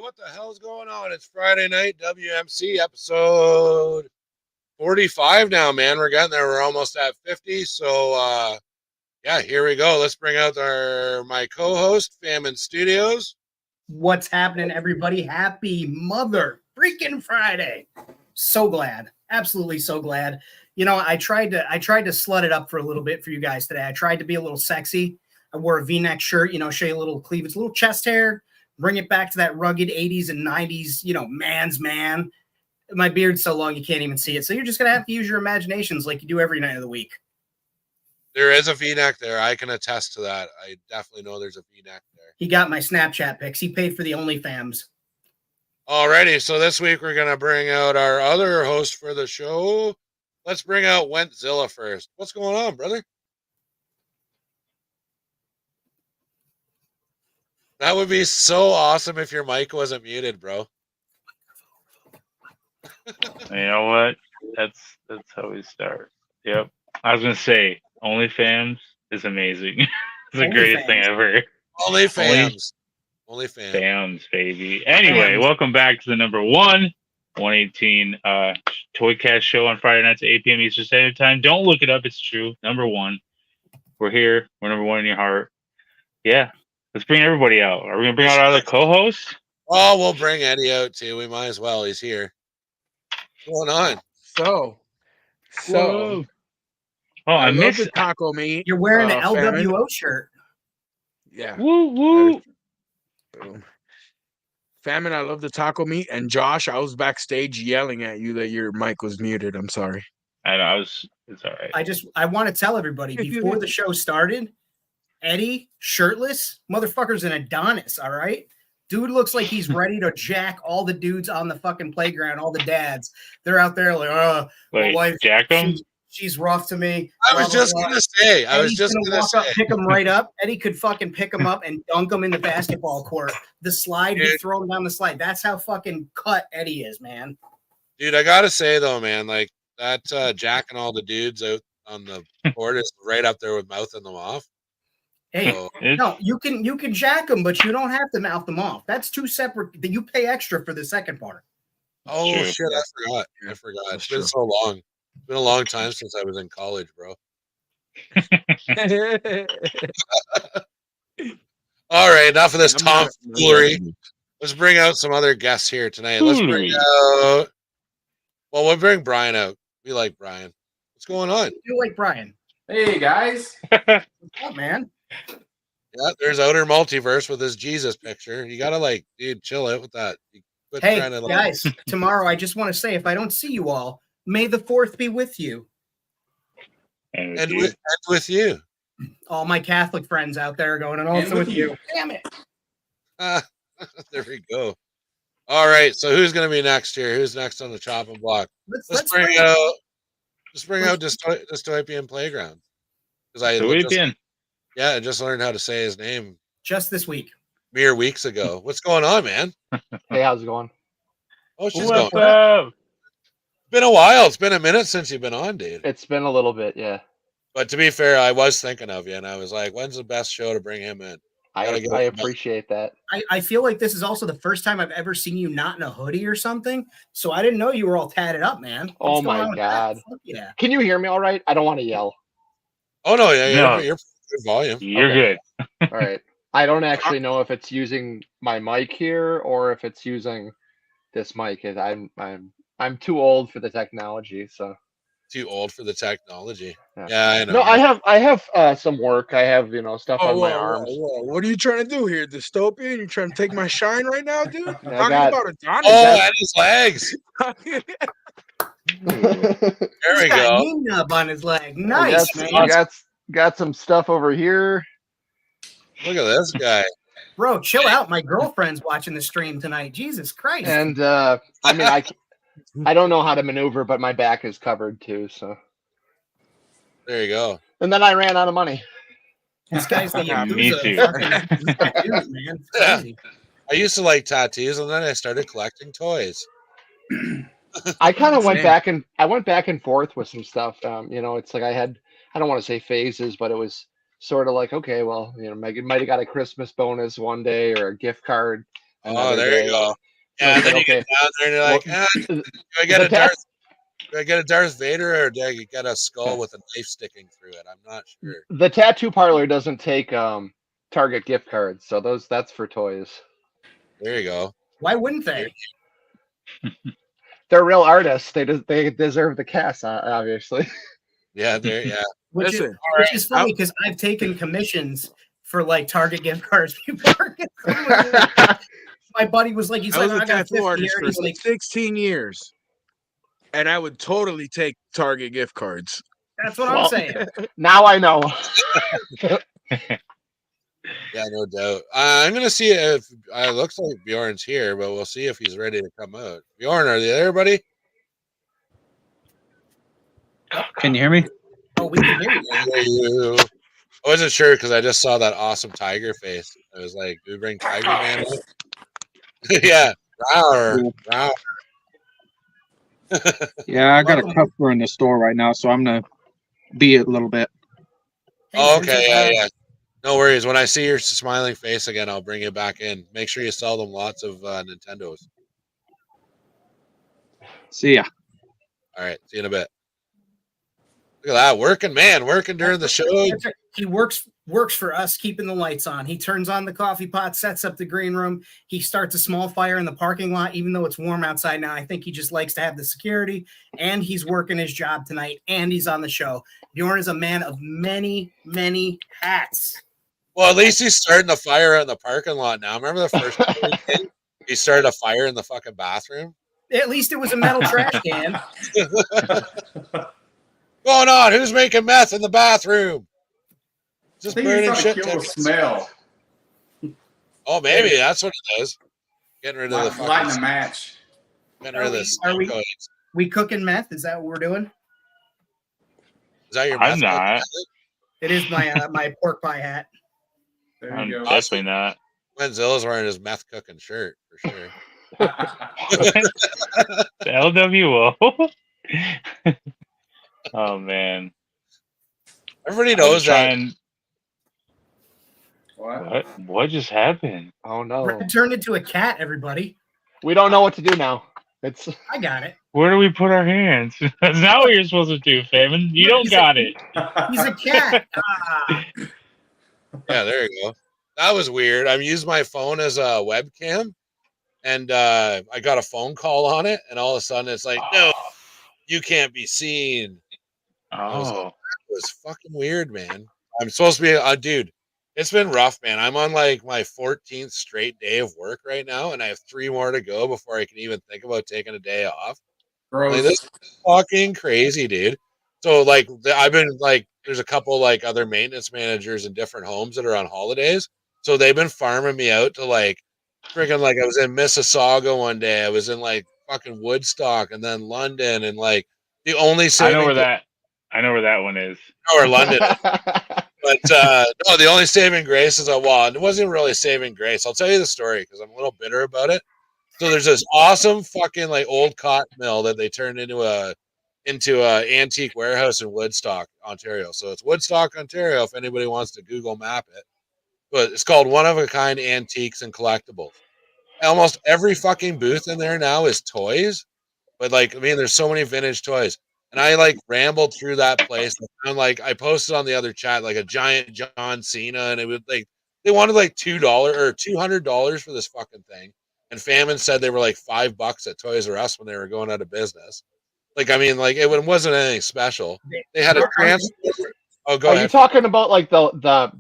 what the hell's going on? It's Friday night, WMC episode 45 now, man. We're getting there. We're almost at 50. So, yeah, here we go. Let's bring out my co-host, Fam in Studios. What's happening, everybody? Happy Mother freaking Friday. So glad. Absolutely so glad. You know, I tried to slut it up for a little bit for you guys today. I tried to be a little sexy. I wore a V-neck shirt, you know, show you a little cleavage, a little chest hair, bring it back to that rugged 80s and 90s, you know, man's man. My beard's so long you can't even see it. So you're just going to have to use your imaginations like you do every night of the week. There is a V-neck there. I can attest to that. I definitely know there's a V-neck there. He got my Snapchat pics. He paid for the OnlyFans. Alrighty, so this week we're going to bring out our other host for the show. Let's bring out Wentzillah first. What's going on, brother? That would be so awesome if your mic wasn't muted, bro. You know what? That's how we start. Yep. I was gonna say OnlyFans is amazing. It's the greatest thing ever. OnlyFans, Fams, baby. Anyway, welcome back to the number 118 Toycast show on Friday nights at 8 p.m. Eastern Standard Time. Don't look it up; it's true. Number 1. We're here. We're number 1 in your heart. Yeah. Let's bring everybody out. Are we gonna bring out our other co-hosts? Oh, we'll bring Eddie out too. We might as well. He's here. What's going on? So. Oh, I missed the taco meat. You're wearing an LWO shirt. Yeah. Woo woo. Famine, I love the taco meat. And Josh, I was backstage yelling at you that your mic was muted. I'm sorry. I know. It's all right. I want to tell everybody before the show started, Eddie, shirtless, motherfucker's an Adonis, all right? Dude looks like he's ready to jack all the dudes on the fucking playground, all the dads. They're out there like, my wife, jack them? She's rough to me. I was just going to say. Pick him right up. Eddie could fucking pick him up and dunk him in the basketball court. The slide, he'd throw him down the slide. That's how fucking cut Eddie is, man. Dude, I got to say, though, man, like that jacking all the dudes out on the court is right up there with mouthing them off. Hey, no, you can jack them, but you don't have to mouth them off. That's two separate. You pay extra for the second part. Oh, shit, I forgot. It's been so long. It's been a long time since I was in college, bro. All right, enough of this tomfoolery. Let's bring out some other guests here tonight. Let's bring out. Well, we'll bring Brian out. We like Brian. What's going on? You like Brian? Hey guys. What's up, man? Yeah, there's OuterMultiverse with his Jesus picture. You gotta dude, chill out with that. Hey guys, tomorrow I just want to say, if I don't see you all, may the 4th be with you. And with you. All my Catholic friends out there going, and also with you. Damn it. There we go. All right, so who's gonna be next here? Who's next on the chopping block? Let's bring out Distoypian Playgrounds. I just learned how to say his name just this week. Mere weeks ago. What's going on, man? Hey, how's it going? Oh, she's going. It's been a while. It's been a minute since you've been on, dude. It's been a little bit, yeah. But to be fair, I was thinking of you, and I was like, when's the best show to bring him in? I appreciate that. I feel like this is also the first time I've ever seen you not in a hoodie or something, so I didn't know you were all tatted up, man. Oh, my God. Yeah. Can you hear me all right? I don't want to yell. Oh, no, yeah, you're good volume. You're good. All right. I don't actually know if it's using my mic here or if it's using this mic. I'm too old for the technology, so. Too old for the technology. Yeah, I know. No, I have some work. I have stuff on my arms. What are you trying to do here, Distopian? You trying to take my shine right now, dude? Talking about Adonis. And his legs. There we go. Knee nub on his leg. Nice, man. Got some stuff over here. Look at this guy. Bro, chill out. My girlfriend's watching the stream tonight. Jesus Christ. And I don't know how to maneuver, but my back is covered too. So there you go. And then I ran out of money. This guy's the me too. Tattoos, man. Yeah. I used to like tattoos, and then I started collecting toys. I kind of went back and forth with some stuff. It's like I don't want to say phases, but it was sort of like, okay, well, might have got a Christmas bonus one day or a gift card. Oh, there you go. Yeah, and then you get down there and you're like, do I get a Darth Vader or do I get a skull with a knife sticking through it? I'm not sure. The tattoo parlor doesn't take Target gift cards, so that's for toys. There you go. Why wouldn't they? They're real artists. They deserve the cast, obviously. Yeah, Which is funny because I've taken commissions for like Target gift cards before. My buddy was like, I was a tattoo artist for 16 years, and I would totally take Target gift cards. That's what I'm saying. Now I know. Yeah, no doubt. I'm gonna see if it looks like Bjorn's here, but we'll see if he's ready to come out. Bjorn, are you there, buddy? Can you hear me? Oh, we can hear you. I wasn't sure because I just saw that awesome tiger face. I was like, "Do we bring Tiger Man up?" Yeah, rawr. Yeah, I got a customer in the store right now, so I'm gonna be a little bit. Oh, okay, yeah. No worries. When I see your smiling face again, I'll bring you back in. Make sure you sell them lots of Nintendos. See ya. All right, see you in a bit. Look at that, working during the show. He works for us, keeping the lights on. He turns on the coffee pot, sets up the green room. He starts a small fire in the parking lot, even though it's warm outside now. I think he just likes to have the security, and he's working his job tonight, and he's on the show. Bjorn is a man of many, many hats. Well, at least he's starting a fire in the parking lot now. Remember the first time he started a fire in the fucking bathroom? At least it was a metal trash can. Going on? Who's making meth in the bathroom? Just burning shit. Kill the smell. Oh, maybe that's what it is. Getting rid of the fucking lighting a match. Getting rid of this. Are we cooking meth? Is that what we're doing? Is that your meth? I'm not. It is my my pork pie hat. There I'm you go. definitely not. Wentzillah's wearing his meth cooking shirt for sure. The LWO. Oh man. Everybody knows that. What just happened? Oh no. Red turned into a cat, everybody. We don't know what to do now. I got it. Where do we put our hands? That's not what you're supposed to do, Faven. You don't got it. He's a cat. Yeah, there you go. That was weird. I used my phone as a webcam, and I got a phone call on it, and all of a sudden it's like, no, you can't be seen. Oh, it was fucking weird, man. I'm supposed to be dude. It's been rough, man. I'm on like my 14th straight day of work right now, and I have 3 more to go before I can even think about taking a day off. Like, this is fucking crazy, dude. So like, I've been like, there's a couple like other maintenance managers in different homes that are on holidays, so they've been farming me out to like, freaking like I was in Mississauga one day, I was in like fucking Woodstock, and then London, and like the only I know where that one is. Or London. But no, the only saving grace is it wasn't really saving grace. I'll tell you the story because I'm a little bitter about it. So there's this awesome fucking like old cotton mill that they turned into a antique warehouse in Woodstock, Ontario. So it's Woodstock, Ontario, if anybody wants to Google map it. But it's called One of a Kind Antiques and Collectibles. Almost every fucking booth in there now is toys. But like, I mean, there's so many vintage toys. And I like rambled through that place. And like, I posted on the other chat like a giant John Cena, and it was like they wanted like $2 or $200 for this fucking thing. And Famine said they were like $5 at Toys R Us when they were going out of business. Like, I mean, like it wasn't anything special. They had a transfer. Oh, go ahead. Are you talking about like the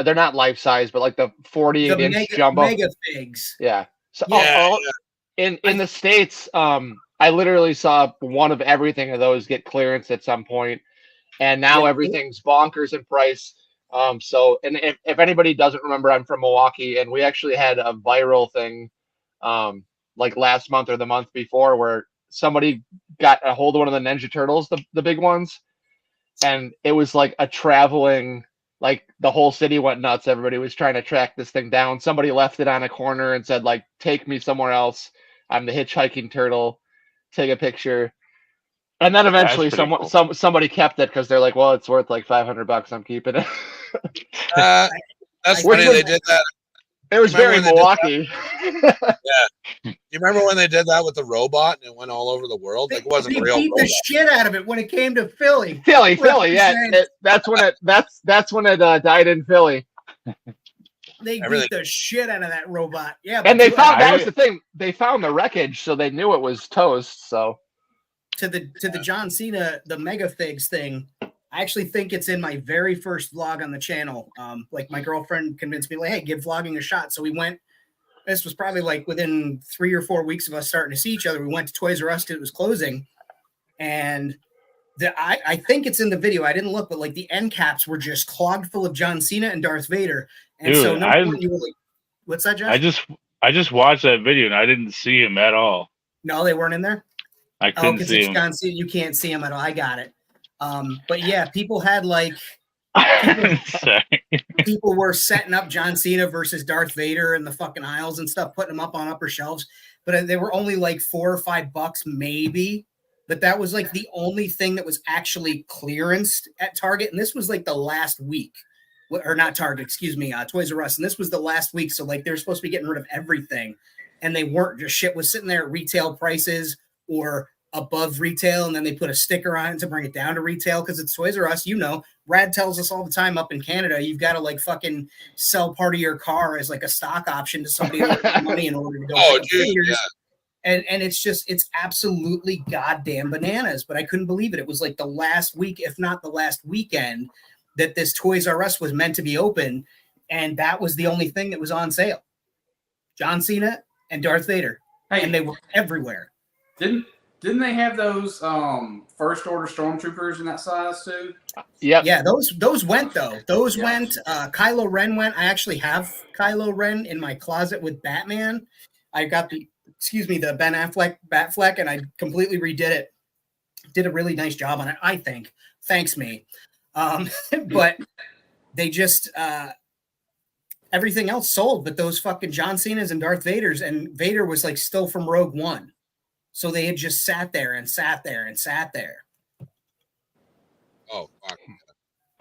they're not life size, but like the 48-inch jumbo mega figs? Yeah. So yeah. In the States, I literally saw one of everything of those get clearance at some point, and now everything's bonkers in price. So, and if anybody doesn't remember, I'm from Milwaukee, and we actually had a viral thing, like last month or the month before, where somebody got a hold of one of the Ninja Turtles, the big ones, and it was like a traveling, like the whole city went nuts. Everybody was trying to track this thing down. Somebody left it on a corner and said, like, take me somewhere else. I'm the hitchhiking turtle. Take a picture. And then eventually somebody kept it because they're like, well, it's worth like $500. I'm keeping it. That's funny. They did that. It was very Milwaukee. Yeah. You remember when they did that with the robot and it went all over the world? Like it wasn't They real. beat the shit out of it when it came to Philly. Philly, yeah. That's when it died in Philly. They beat the shit out of that robot. Yeah, and they found that was the thing. They found the wreckage, so they knew it was toast. So to the John Cena, the Mega Figs thing. I actually think it's in my very first vlog on the channel. Like my girlfriend convinced me, like, hey, give vlogging a shot. So we went. This was probably like within 3 or 4 weeks of us starting to see each other. We went to Toys R Us because it was closing, and I think it's in the video. I didn't look, but like the end caps were just clogged full of John Cena and Darth Vader. And Dude, so you were like, what's that, Josh? I just watched that video and I didn't see him at all. No, they weren't in there. I couldn't see him. John Cena, you can't see him at all. I got it. But yeah, people had like people were setting up John Cena versus Darth Vader in the fucking aisles and stuff, putting them up on upper shelves. But they were only like $4 or $5 maybe. But that was like the only thing that was actually clearanced at Target. And this was like the last week. Or not Target, excuse me, Toys R Us. And this was the last week. So like they're supposed to be getting rid of everything. And they weren't. Just shit was sitting there at retail prices or above retail. And then they put a sticker on it to bring it down to retail because it's Toys R Us. You know, Rad tells us all the time up in Canada, you've got to like fucking sell part of your car as like a stock option to somebody with money in order to go. Oh, dude, yeah. And it's absolutely goddamn bananas. But I couldn't believe it. It was like the last week, if not the last weekend, that this Toys R Us was meant to be open, and that was the only thing that was on sale. John Cena and Darth Vader, and they were everywhere. Didn't they have those first order stormtroopers in that size too? Yeah, those went though. Those went. Kylo Ren went. I actually have Kylo Ren in my closet with Batman. I got the Ben Affleck Batfleck, and I completely redid it. Did a really nice job on it, I think. Thanks me. But they just everything else sold, but those fucking John Cena's and Darth Vader's, and Vader was like still from Rogue One. So they had just sat there and sat there and sat there. Oh, fuck.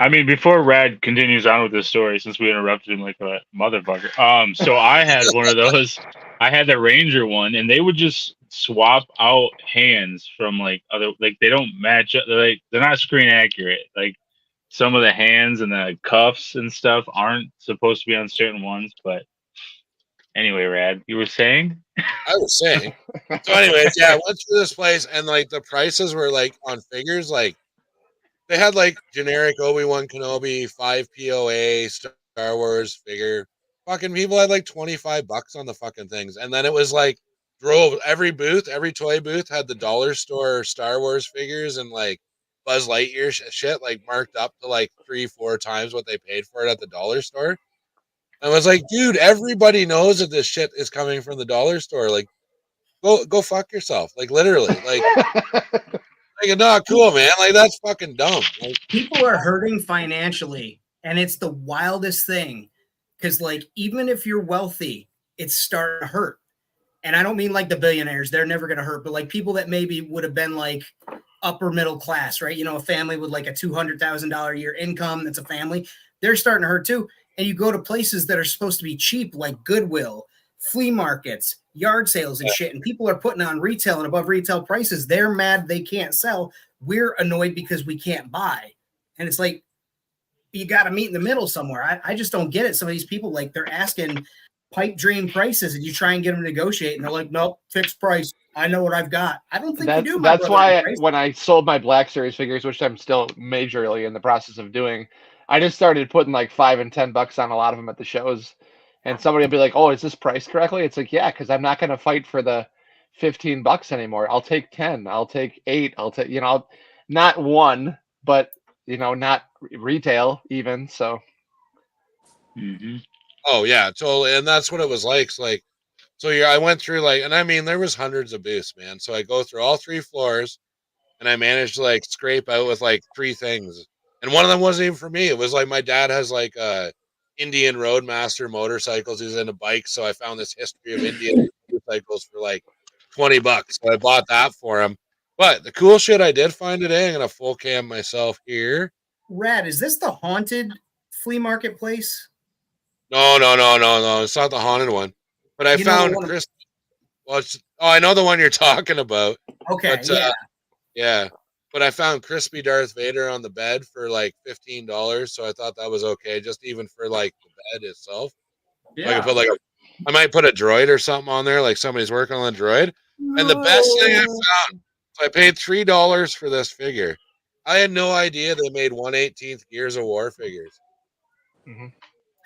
I mean, before Rad continues on with this story, since we interrupted him like a motherfucker. So I had one of those. I had the Ranger one, and they would just swap out hands from like other, like they don't match up. They're not screen accurate. Like some of the hands and the cuffs and stuff aren't supposed to be on certain ones. But anyway, Rad, you were saying? I was saying. So anyways, yeah, I went through this place and like the prices were like on figures, like they had like generic Obi-Wan Kenobi 5 POA Star Wars figure. Fucking people had like $25 on the fucking things. And then it was like every toy booth had the dollar store Star Wars figures and like Buzz Lightyear shit like marked up to like 3-4 times what they paid for it at the dollar store. I was like, dude, everybody knows that this shit is coming from the dollar store. Like, go fuck yourself. Like, literally. Like, no, cool, man. Like, that's fucking dumb. Like, people are hurting financially, and it's the wildest thing. Because, like, even if you're wealthy, it's starting to hurt. And I don't mean like the billionaires. They're never going to hurt. But, like, people that maybe would have been, like, upper middle class, right? You know, a family with, like, a $200,000 a year income that's a family. They're starting to hurt, too. And you go to places that are supposed to be cheap, like Goodwill, flea markets, yard sales and shit. And people are putting on retail and above retail prices. They're mad they can't sell. We're annoyed because we can't buy. And it's like, you got to meet in the middle somewhere. I just don't get it. Some of these people, like, they're asking pipe dream prices and you try and get them to negotiate. And they're like, nope, fixed price. I know what I've got. I don't think you do. That's why when I sold my Black Series figures, which I'm still majorly in the process of doing, I just started putting like $5 and $10 on a lot of them at the shows, and somebody will be like, "Oh, is this priced correctly?" It's like, yeah, because I'm not going to fight for the $15 anymore. I'll take 10. I'll take 8. I'll take, not 1, but not retail even. So. Mm-hmm. Oh yeah, totally. And that's what it was like. So yeah, I went through and I mean, there was hundreds of booths, man. So I go through all 3 floors, and I managed to like scrape out with like 3 things. And one of them wasn't even for me. It was like my dad has like Indian Roadmaster motorcycles. He's into bikes. So I found this history of Indian motorcycles for like $20. So I bought that for him. But the cool shit I did find today, I'm going to full cam myself here. Rad, is this the haunted flea market place? No. It's not the haunted one. But I You know found one of- Chris. Well, I know the one you're talking about. Okay, But, yeah. Yeah. But I found crispy Darth Vader on the bed for like $15, so I thought that was okay, just even for like the bed itself. So I could put I might put a droid or something on there, like somebody's working on a droid. And the best thing I found, so I paid $3 for this figure. I had no idea they made 1/18 Gears of War figures.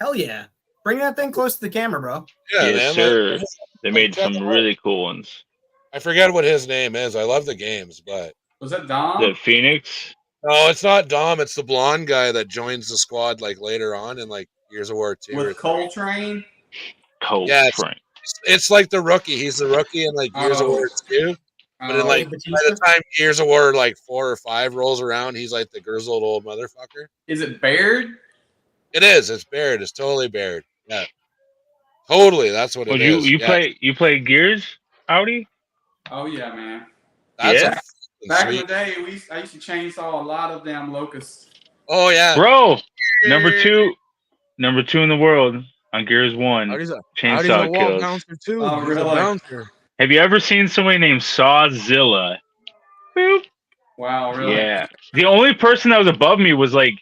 Hell yeah. Bring that thing close to the camera, bro. Yeah, Yes, man. sir. They made check some it out. really cool ones. I forget what his name is. I love the games, but Was that Dom? The Phoenix. no, it's not Dom. It's the blonde guy that joins the squad like later on in like Gears of War 2 or With 3. Coltrane? Cold Yeah, Frank. it's like the rookie. He's the rookie in like Gears of War 2. But in like by the time Gears of War like 4 or 5 rolls around, he's like the grizzled old motherfucker. Is it Baird? It is. It's Baird. It's totally Baird. Yeah. Totally. That's what it is. You play Gears, Audi? Oh yeah, man. That's Yeah. Back in the day, I used to chainsaw a lot of damn locusts. Oh yeah. Bro, number two in the world on Gears 1. Chainsaw wall kills. bouncer too. Oh, He's really? a bouncer. Have you ever seen somebody named Sawzilla? Boop. Wow, really? Yeah. The only person that was above me was like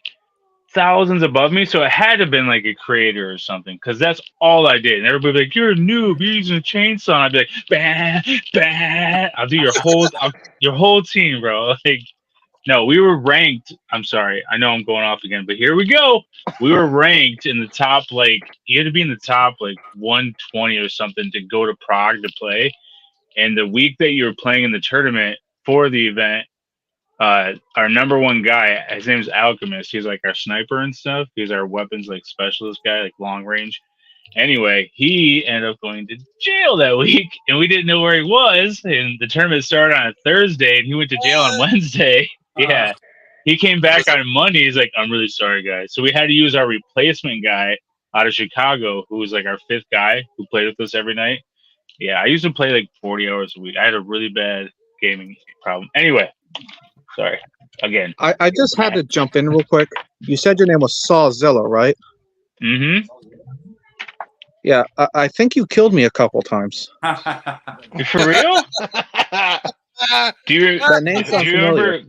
thousands above me, so it had to have been like a creator or something, because that's all I did. And everybody would be like, "You're a noob, you're using a chainsaw." And I'd be like, "Bah, bah." I'll do your whole team, bro. Like, no, we were ranked. I'm sorry, I know I'm going off again, but here we go. We were ranked in the top, like, you had to be in the top like 120 or something to go to Prague to play. And the week that you were playing in the tournament for the event, our number one guy, his name's Alchemist. He's like our sniper and stuff. He's our weapons like specialist guy, like long range. Anyway, he ended up going to jail that week, and we didn't know where he was. And the tournament started on a Thursday, and he went to jail on Wednesday. Yeah, he came back on Monday. He's like, "I'm really sorry, guys." So we had to use our replacement guy out of Chicago, who was like our 5th guy who played with us every night. Yeah, I used to play like 40 hours a week. I had a really bad gaming problem. Anyway. Sorry. Again. I just had to jump in real quick. You said your name was Sawzilla, right? Mm-hmm. Yeah, I think you killed me a couple times. For real? Do you That name sounds familiar. remember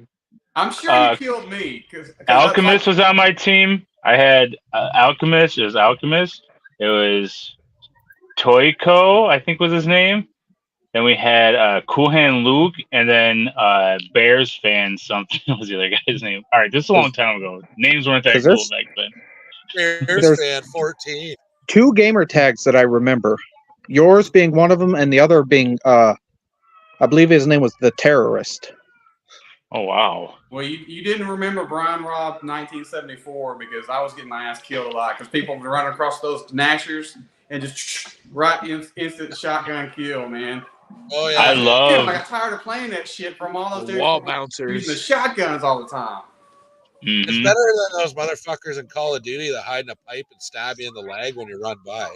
I'm sure you killed me. Cause Alchemist was on my team? I had Alchemist. It was Alchemist. It was Toyko, I think was his name. Then we had Cool Hand Luke, and then Bears fan something was the other guy's name. All right, this is a long time ago. Names weren't that cool back then. Bears fan 14. 2 gamer tags that I remember. Yours being one of them, and the other being, I believe his name was the Terrorist. Oh wow. Well, you didn't remember Brian Robb 1974 because I was getting my ass killed a lot because people would run across those Nashers and just instant shotgun kill, man. Oh yeah. I love. I got tired of playing that shit from all those dudes Wall using bouncers. the shotguns all the time. Mhm. It's better than those motherfuckers in Call of Duty that hide in a pipe and stab you in the leg when you run by.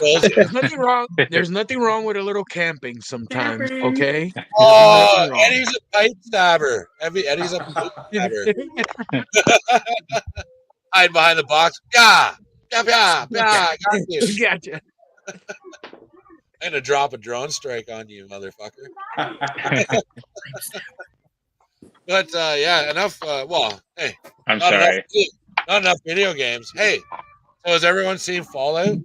There's nothing wrong. There's nothing wrong with a little camping sometimes. Camping. Okay. Oh, Eddie's a pipe stabber. Eddie's a pipe stabber. Hide behind the box. Yeah. Got you. Gotcha. I'm gonna drop a drone strike on you, motherfucker. But yeah, enough. Well, hey, I'm sorry. Not enough video games. Hey, so has everyone seen Fallout?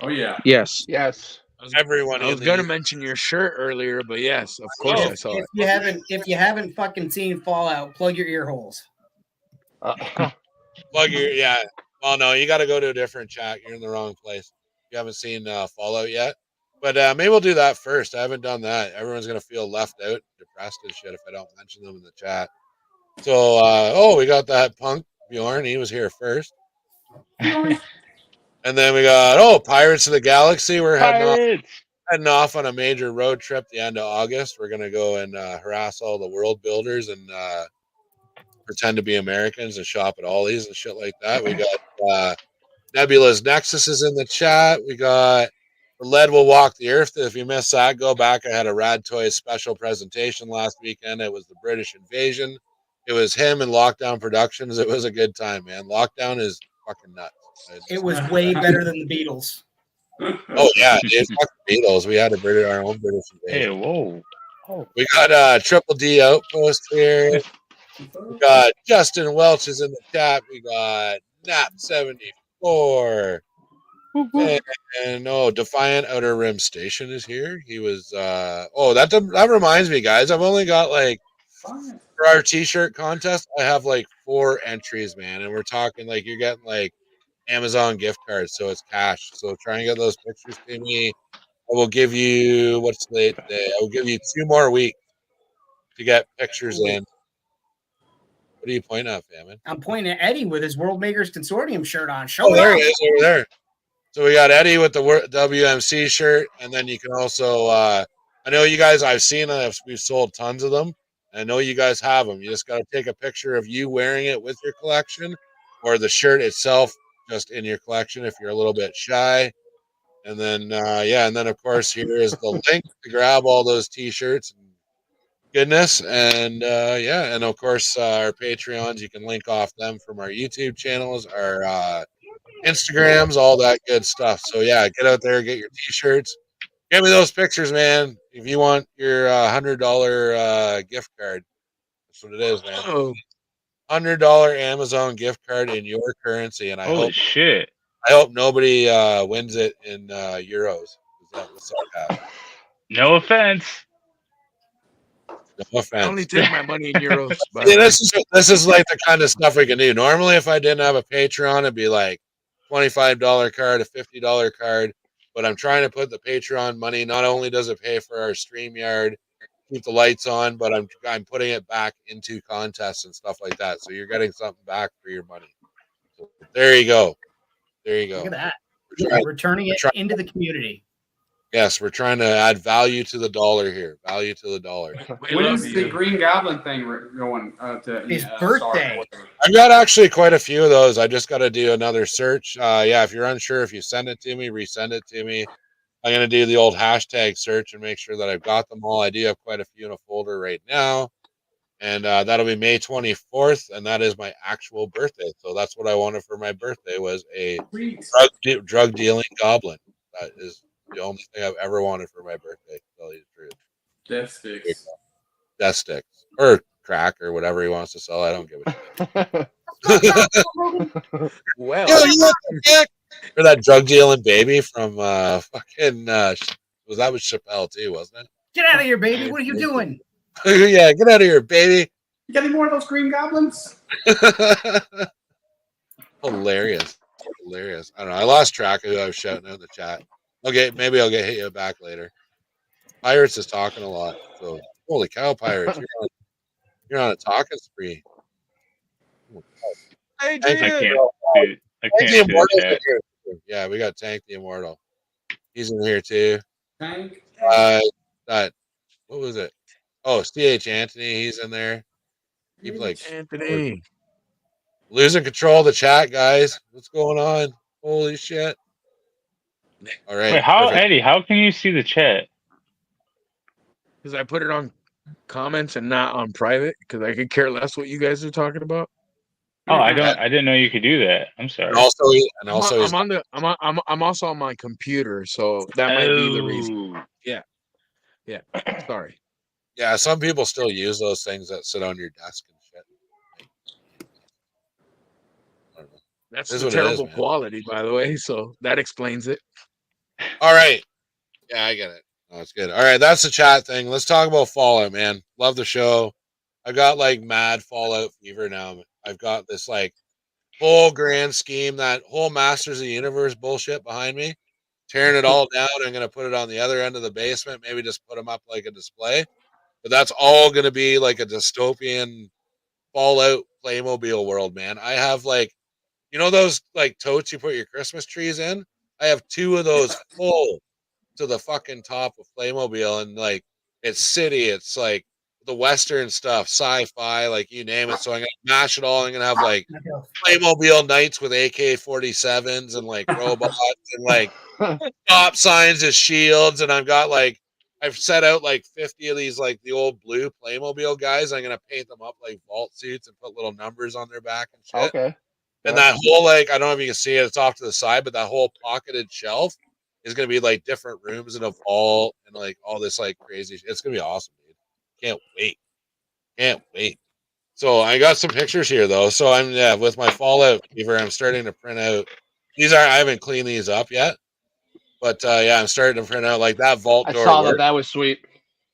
Oh yeah. Yes. Yes. Everyone. I was gonna mention your shirt earlier, but yes, of course I saw it. If you haven't fucking seen Fallout, plug your ear holes. Plug your Well, no, you got to go to a different chat. You're in the wrong place. You haven't seen Fallout yet, but maybe we'll do that first. I haven't done that. Everyone's gonna feel left out, depressed and shit if I don't mention them in the chat. So, we got that punk Bjorn. He was here first. And then we got Pirates of the Galaxy. We're heading off on a major road trip the end of August. We're gonna go and harass all the world builders and pretend to be Americans and shop at Ollie's and shit like that. We got Nebula's Nexus is in the chat. We got The Lead Will Walk the Earth. If you missed that, go back. I had a Rad Toys special presentation last weekend. It was the British invasion. It was him and Lockdown Productions. It was a good time, man. Lockdown is fucking nuts. It was way better than the Beatles. Oh yeah, dude, fuck the Beatles. We had to bring our own British Hey, invasion. whoa. Oh. We got Triple D Outpost here. We got Justin Welch is in the chat. We got Nap74. And Defiant Outer Rim Station is here. He was that reminds me, guys. I've only got like for our t-shirt contest, I have like 4 entries, man. And we're talking like you're getting like Amazon gift cards, so it's cash. So try and get those pictures to me. I will give you what's late today. I will give you 2 more weeks to get pictures in. What are you pointing at, Famine? I'm pointing at Eddie with his World Makers Consortium shirt on. Show Oh, there it he is over there. So we got Eddie with the WMC shirt, and then you can also. I know you guys. I've seen. We've sold tons of them. I know you guys have them. You just got to take a picture of you wearing it with your collection, or the shirt itself just in your collection if you're a little bit shy. And then and then of course here is the link to grab all those t-shirts. Goodness, and and of course our Patreons. You can link off them from our YouTube channels, our Instagrams, all that good stuff. So yeah, get out there, get your t-shirts. Get me those pictures, man. If you want your $100 gift card, that's what it is, man. Oh, $100 Amazon gift card in your currency, and I hope nobody wins it in euros. That was sarcasm. No offense. No offense. I only take my money in euros. See, this is like the kind of stuff we can do. Normally, if I didn't have a Patreon, it'd be like $25 card, a $50 card. But I'm trying to put the Patreon money. Not only does it pay for our StreamYard, keep the lights on, but I'm putting it back into contests and stuff like that. So you're getting something back for your money. So there you go. There you go. Look at that. Returning it into the community. Yes, we're trying to add value to the dollar here. Value to the dollar. When is the Green Goblin thing going to his birthday? I've got actually quite a few of those. I just got to do another search. If you're unsure, if you send it to me, resend it to me. I'm going to do the old hashtag search and make sure that I've got them all. I do have quite a few in a folder right now. And that'll be May 24th, and that is my actual birthday. So that's what I wanted for my birthday was a drug dealing goblin. That is the only thing I've ever wanted for my birthday, to tell you the truth. Death sticks. Death sticks. Or crack or whatever he wants to sell. I don't give a shit. Well, or that drug dealing baby from fucking was that with Chappelle too, wasn't it? Get out of here, baby. What are you doing? Yeah, get out of here, baby. You got any more of those Green Goblins? Hilarious. I don't know. I lost track of who I was shouting out in the chat. Okay, maybe I'll hit you back later. Pirates is talking a lot. So holy cow, Pirates. You're on a talking spree. hey, I can't do that. Yeah, we got Tank the Immortal. He's in here too. Tank? What was it? Oh, CH Anthony, he's in there. Keep like Anthony. Losing control of the chat, guys. What's going on? Holy shit. All right. Wait, Eddie, how can you see the chat? Because I put it on comments and not on private because I could care less what you guys are talking about. Oh, I didn't know you could do that. I'm sorry. I'm also on my computer, so that might be the reason. Yeah. Sorry. Yeah, some people still use those things that sit on your desk and shit. I don't know. That's the terrible quality, by the way, so that explains it. All right. Yeah, I get it. Oh, it's good. All right, that's the chat thing. Let's talk about Fallout, man. Love the show. I've got like mad Fallout fever now. I've got this like whole grand scheme, that whole Masters of the Universe bullshit behind me. Tearing it all down. I'm going to put it on the other end of the basement. Maybe just put them up like a display. But that's all going to be like a dystopian Fallout Playmobil world, man. I have like, you know those like totes you put your Christmas trees in? I have 2 of those full to the fucking top of Playmobil, and like it's city, it's like the Western stuff, sci-fi, like you name it. So I'm gonna mash it all. I'm gonna have like Playmobil knights with AK-47s and like robots and like stop signs as shields, and I've set out like 50 of these like the old blue Playmobil guys. I'm gonna paint them up like vault suits and put little numbers on their back and shit. Okay. And that whole, like, I don't know if you can see it, it's off to the side, but that whole pocketed shelf is going to be like different rooms and a vault and like all this like crazy. It's going to be awesome, dude. Can't wait. Can't wait. So I got some pictures here though. So I'm with my Fallout fever, I'm starting to print out. I haven't cleaned these up yet, but I'm starting to print out like that vault door. I saw that. That was sweet.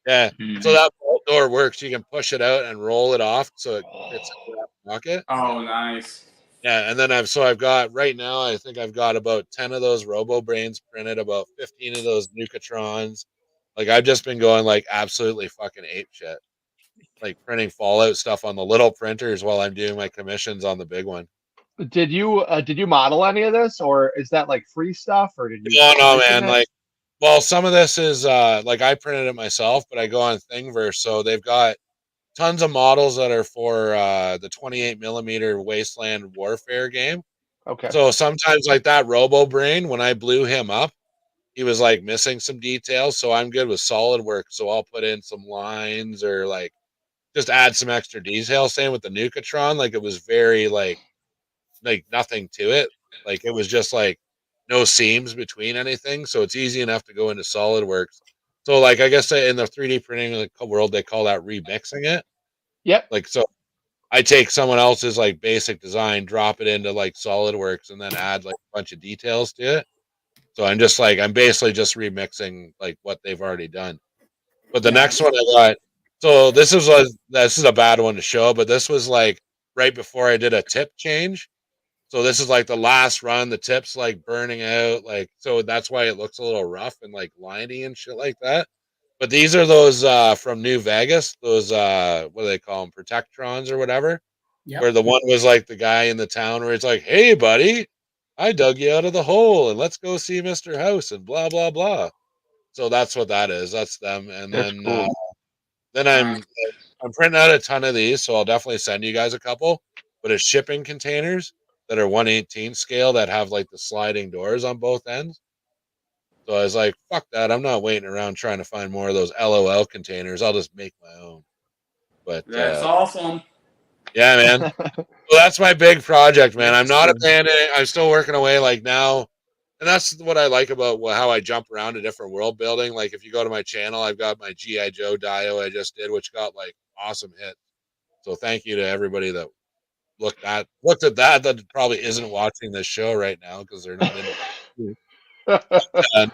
Yeah. So that vault door works. You can push it out and roll it off so it fits in that pocket. Oh, nice. Yeah, and then I've got right now, I think I've got about 10 of those Robo Brains printed, about 15 of those Nucatrons. Like I've just been going like absolutely fucking ape shit. Like printing Fallout stuff on the little printers while I'm doing my commissions on the big one. Did you model any of this, or is that like free stuff, or did you? No, man. Like, well, some of this is like I printed it myself, but I go on Thingiverse, so they've got tons of models that are for the 28mm Wasteland Warfare game. Okay. So sometimes like that Robo Brain, when I blew him up, he was like missing some details. So I'm good with SolidWorks. So I'll put in some lines or like just add some extra detail. Same with the Nucatron. Like it was very like nothing to it. Like it was just like no seams between anything. So it's easy enough to go into SolidWorks. So like I guess in the 3D printing world, they call that remixing it. Yep. Like so I take someone else's like basic design, drop it into like SolidWorks, and then add like a bunch of details to it. So I'm basically just remixing like what they've already done. But the next one I got, so this is a bad one to show, but this was like right before I did a tip change. So this is like the last run, the tip's like burning out, like so that's why it looks a little rough and like liney and shit like that. But these are those from New Vegas, those what do they call them, Protectrons or whatever. Yep. Where the one was like the guy in the town where it's like, hey buddy, I dug you out of the hole and let's go see Mr. House and blah blah blah. So that's what that is. That's them. And that's then cool. then I'm printing out a ton of these, so I'll definitely send you guys a couple. But it's shipping containers that are 1/18 scale that have like the sliding doors on both ends. So I was like, fuck that. I'm not waiting around trying to find more of those LOL containers. I'll just make my own. But that's awesome. Yeah, man. Well, that's my big project, man. I'm not abandoning it. I'm still working away like now. And that's what I like about how I jump around to different world building. Like if you go to my channel, I've got my G.I. Joe Dio I just did, which got like awesome hits. So thank you to everybody that looked at that probably isn't watching this show right now because they're not in it.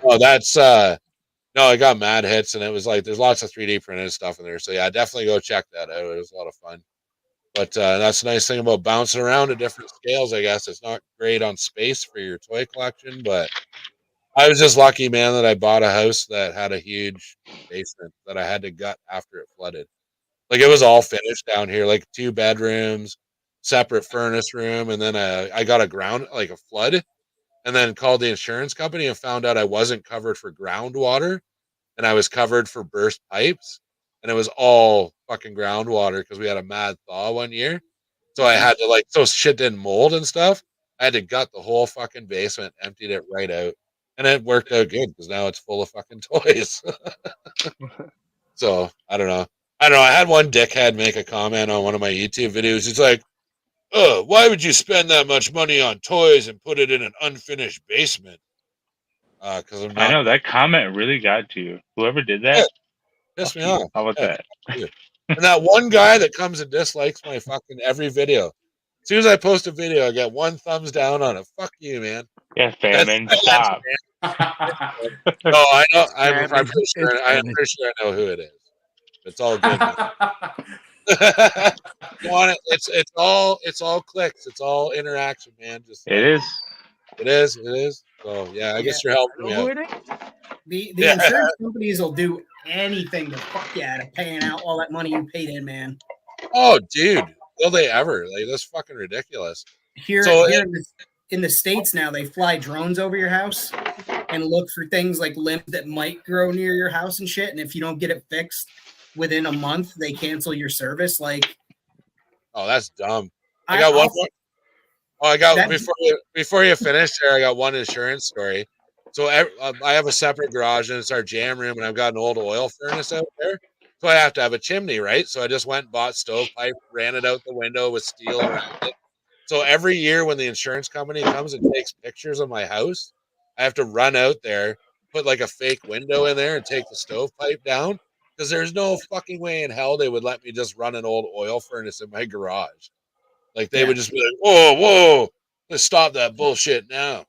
No, that's no, I got mad hits and it was like there's lots of 3D printed stuff in there. So yeah, definitely go check that out. It was a lot of fun. But that's the nice thing about bouncing around to different scales, I guess. It's not great on space for your toy collection, but I was just lucky, man, that I bought a house that had a huge basement that I had to gut after it flooded. Like it was all finished down here, like 2 bedrooms, separate furnace room, and then I got a flood, and then called the insurance company and found out I wasn't covered for groundwater, and I was covered for burst pipes, and it was all fucking groundwater because we had a mad thaw one year. So I had to so shit didn't mold and stuff. I had to gut the whole fucking basement, emptied it right out, and it worked out good because now it's full of fucking toys. So I don't know. I had one dickhead make a comment on one of my YouTube videos. He's like, "Oh, why would you spend that much money on toys and put it in an unfinished basement?" Because I'm not. I know that comment really got to you. Whoever did that, pissed me off. How about that? And that one guy that comes and dislikes my fucking every video. As soon as I post a video, I get 1 thumbs down on it. Fuck you, man. Yeah, famine. Stop. No, I know. I'm pretty sure. I'm pretty sure I know who it is. It's all good. It's all clicks. It's all interaction, man. Just it is. It is. So yeah, I guess you're helping me out. The insurance companies will do anything to fuck you out of paying out all that money you paid in, man. Oh, dude, will they ever? Like that's fucking ridiculous. Here in the States now, they fly drones over your house and look for things like limbs that might grow near your house and shit. And if you don't get it fixed within a month, they cancel your service. Like, oh, that's dumb. I got one more. Oh, I got before you finish there. I got one insurance story. So I have a separate garage and it's our jam room, and I've got an old oil furnace out there. So I have to have a chimney, right? So I just went and bought stovepipe, ran it out the window with steel around it, So every year when the insurance company comes and takes pictures of my house, I have to run out there, put like a fake window in there and take the stovepipe down because there's no fucking way in hell they would let me just run an old oil furnace in my garage. Like they would just be like, whoa, let's stop that bullshit now.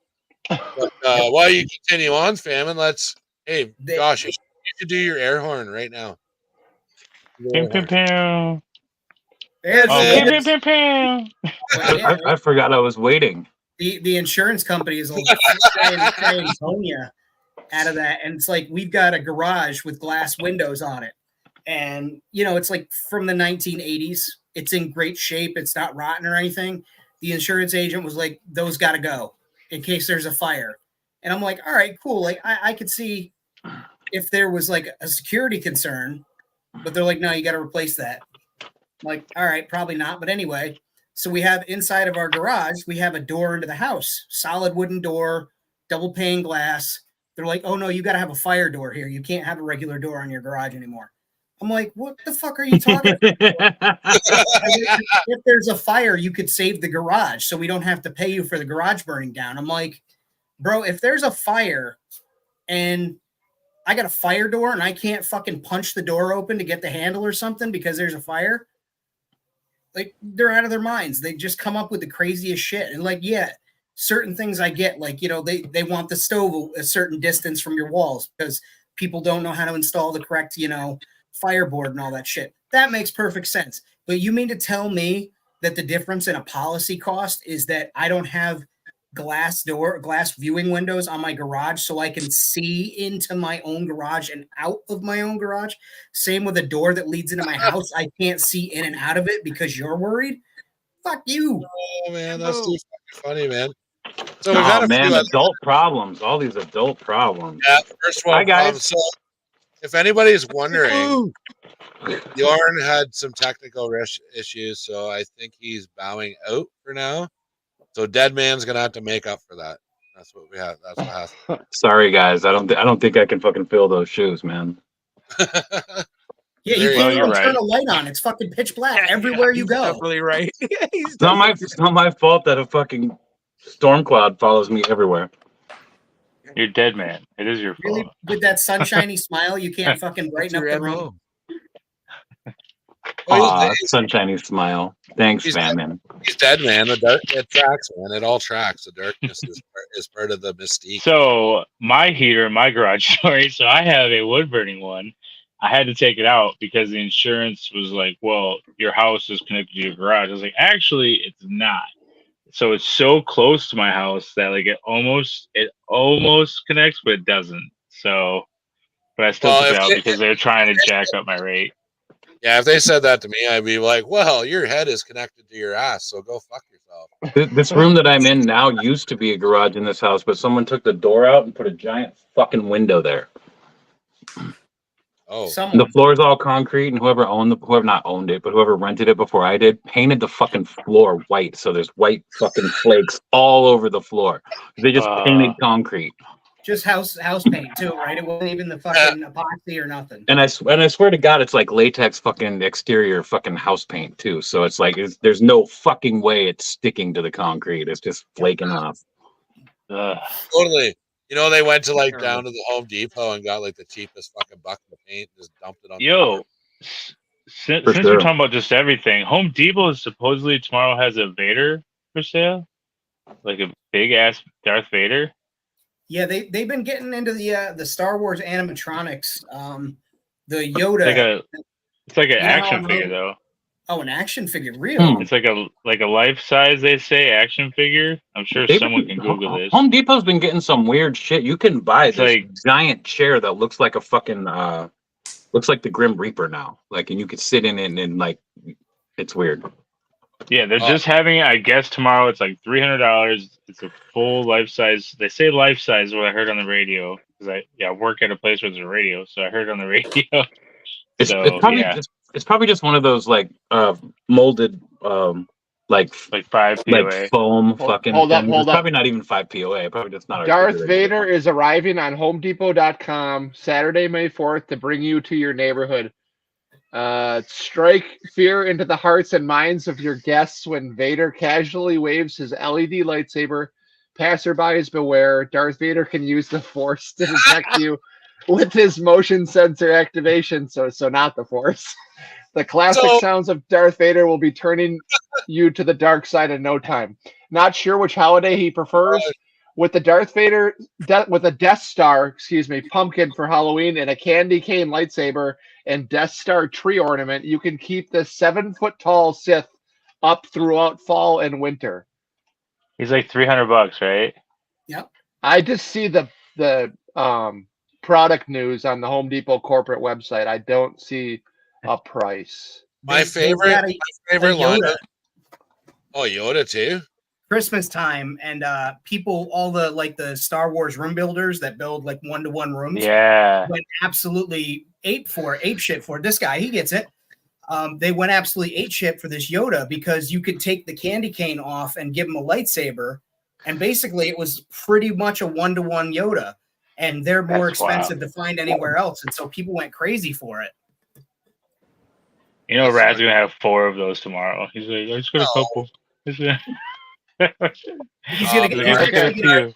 But while you continue on, Famine, Josh, you should do your air horn right now. Pim, pim, pim. I forgot I was waiting. The insurance company is trying Tonya out of that, and it's like we've got a garage with glass windows on it, and it's like from the 1980s. It's in great shape. It's not rotten or anything. The insurance agent was like, "Those got to go in case there's a fire," and I'm like, "All right, cool." Like I could see if there was like a security concern, but they're like, "No, you got to replace that." I'm like, all right, probably not, but anyway. So we have inside of our garage, we have a door into the house, solid wooden door, double pane glass. They're like, oh no, you got to have a fire door here. You can't have a regular door on your garage anymore. I'm like, what the fuck are you talking about? If there's a fire, you could save the garage so we don't have to pay you for the garage burning down. I'm like, bro, if there's a fire and I got a fire door and I can't fucking punch the door open to get the handle or something because there's a fire, like they're out of their minds. They just come up with the craziest shit. And like, yeah, certain things I get, like, they want the stove a certain distance from your walls because people don't know how to install the correct, fireboard and all that shit. That makes perfect sense. But you mean to tell me that the difference in a policy cost is that I don't have glass viewing windows on my garage so I can see into my own garage and out of my own garage? Same with a door that leads into my house. I can't see in and out of it because you're worried. Fuck you. Oh man, that's too fucking funny, man. So we've had adult problems. All these adult problems. Yeah, first one. Hi guys. So if anybody's wondering, Bjorn had some technical issues, so I think he's bowing out for now. So Dead Man's gonna have to make up for that. That's what we have. That's what has. Sorry guys, I don't think I can fucking fill those shoes, man. Yeah, you can't even turn a light on. It's fucking pitch black everywhere you go. Definitely right. It's not my fault that a fucking storm cloud follows me everywhere. You're dead, man. It is your fault. Really, with that sunshiny smile, you can't fucking brighten up the room. Aw, sunshiny smile. Thanks, man. He's dead, man. The dark, it tracks, man. It all tracks. The darkness is part of the mystique. So my heater in my garage story. So I have a wood burning one. I had to take it out because the insurance was like, well, your house is connected to your garage. I was like, actually, it's not. So it's so close to my house that like it almost connects, but it doesn't. So, but I still took it out because they're trying to jack up my rate. Yeah, if they said that to me, I'd be like, well, your head is connected to your ass, so go fuck yourself. This room that I'm in now used to be a garage in this house, but someone took the door out and put a giant fucking window there. Oh, the floor is all concrete, and whoever not owned it, but whoever rented it before I did, painted the fucking floor white, so there's white fucking flakes all over the floor. They just painted concrete. Just house paint too, right? It wasn't even the fucking epoxy or nothing. And I swear to God, it's like latex fucking exterior fucking house paint too. So it's like there's no fucking way it's sticking to the concrete. It's just flaking off. Totally. They went to like down to the Home Depot and got like the cheapest fucking bucket of paint and just dumped it on. Since we're talking about just everything, Home Depot is supposedly tomorrow has a Vader for sale, like a big ass Darth Vader. Yeah, they've been getting into the Star Wars animatronics. The Yoda. It's like an action figure though. Oh, an action figure, really? It's like a life size, they say, action figure. I'm sure someone can Google this. Home Depot's been getting some weird shit. You can buy this giant chair that looks like a fucking looks like the Grim Reaper now. Like, and you could sit in it and like it's weird. Yeah, they're just having it. I guess tomorrow it's like $300. It's a full life size. They say life size. What I heard on the radio because I work at a place where there's a radio, so I heard on the radio. It's probably just one of those like molded like 5 POA like foam fucking. Hold up. Probably not even 5 POA. Probably just not. Darth Vader is arriving on HomeDepot.com Saturday, May 4th to bring you to your neighborhood. Strike fear into the hearts and minds of your guests when Vader casually waves his LED lightsaber. Passerbys beware. Darth Vader can use the Force to detect you with his motion sensor activation. So not the Force. The classic sounds of Darth Vader will be turning you to the dark side in no time. Not sure which holiday he prefers. With the Darth Vader, with a Death Star, pumpkin for Halloween and a candy cane lightsaber and Death Star tree ornament, you can keep the 7-foot-tall Sith up throughout fall and winter. He's like $300, right? Yep. I just see the product news on the Home Depot corporate website. I don't see a price. My favorite line. Oh, Yoda too. Christmas time, and people, all the Star Wars room builders that build like 1-to-1 rooms, went absolutely ape shit for it. This guy, he gets it. They went absolutely ape shit for this Yoda because you could take the candy cane off and give him a lightsaber, and basically it was pretty much a 1-to-1 Yoda, and they're more expensive to find anywhere else, and so people went crazy for it. You know, Rad's gonna have 4 of those tomorrow. He's like, I just got a couple. He's gonna get.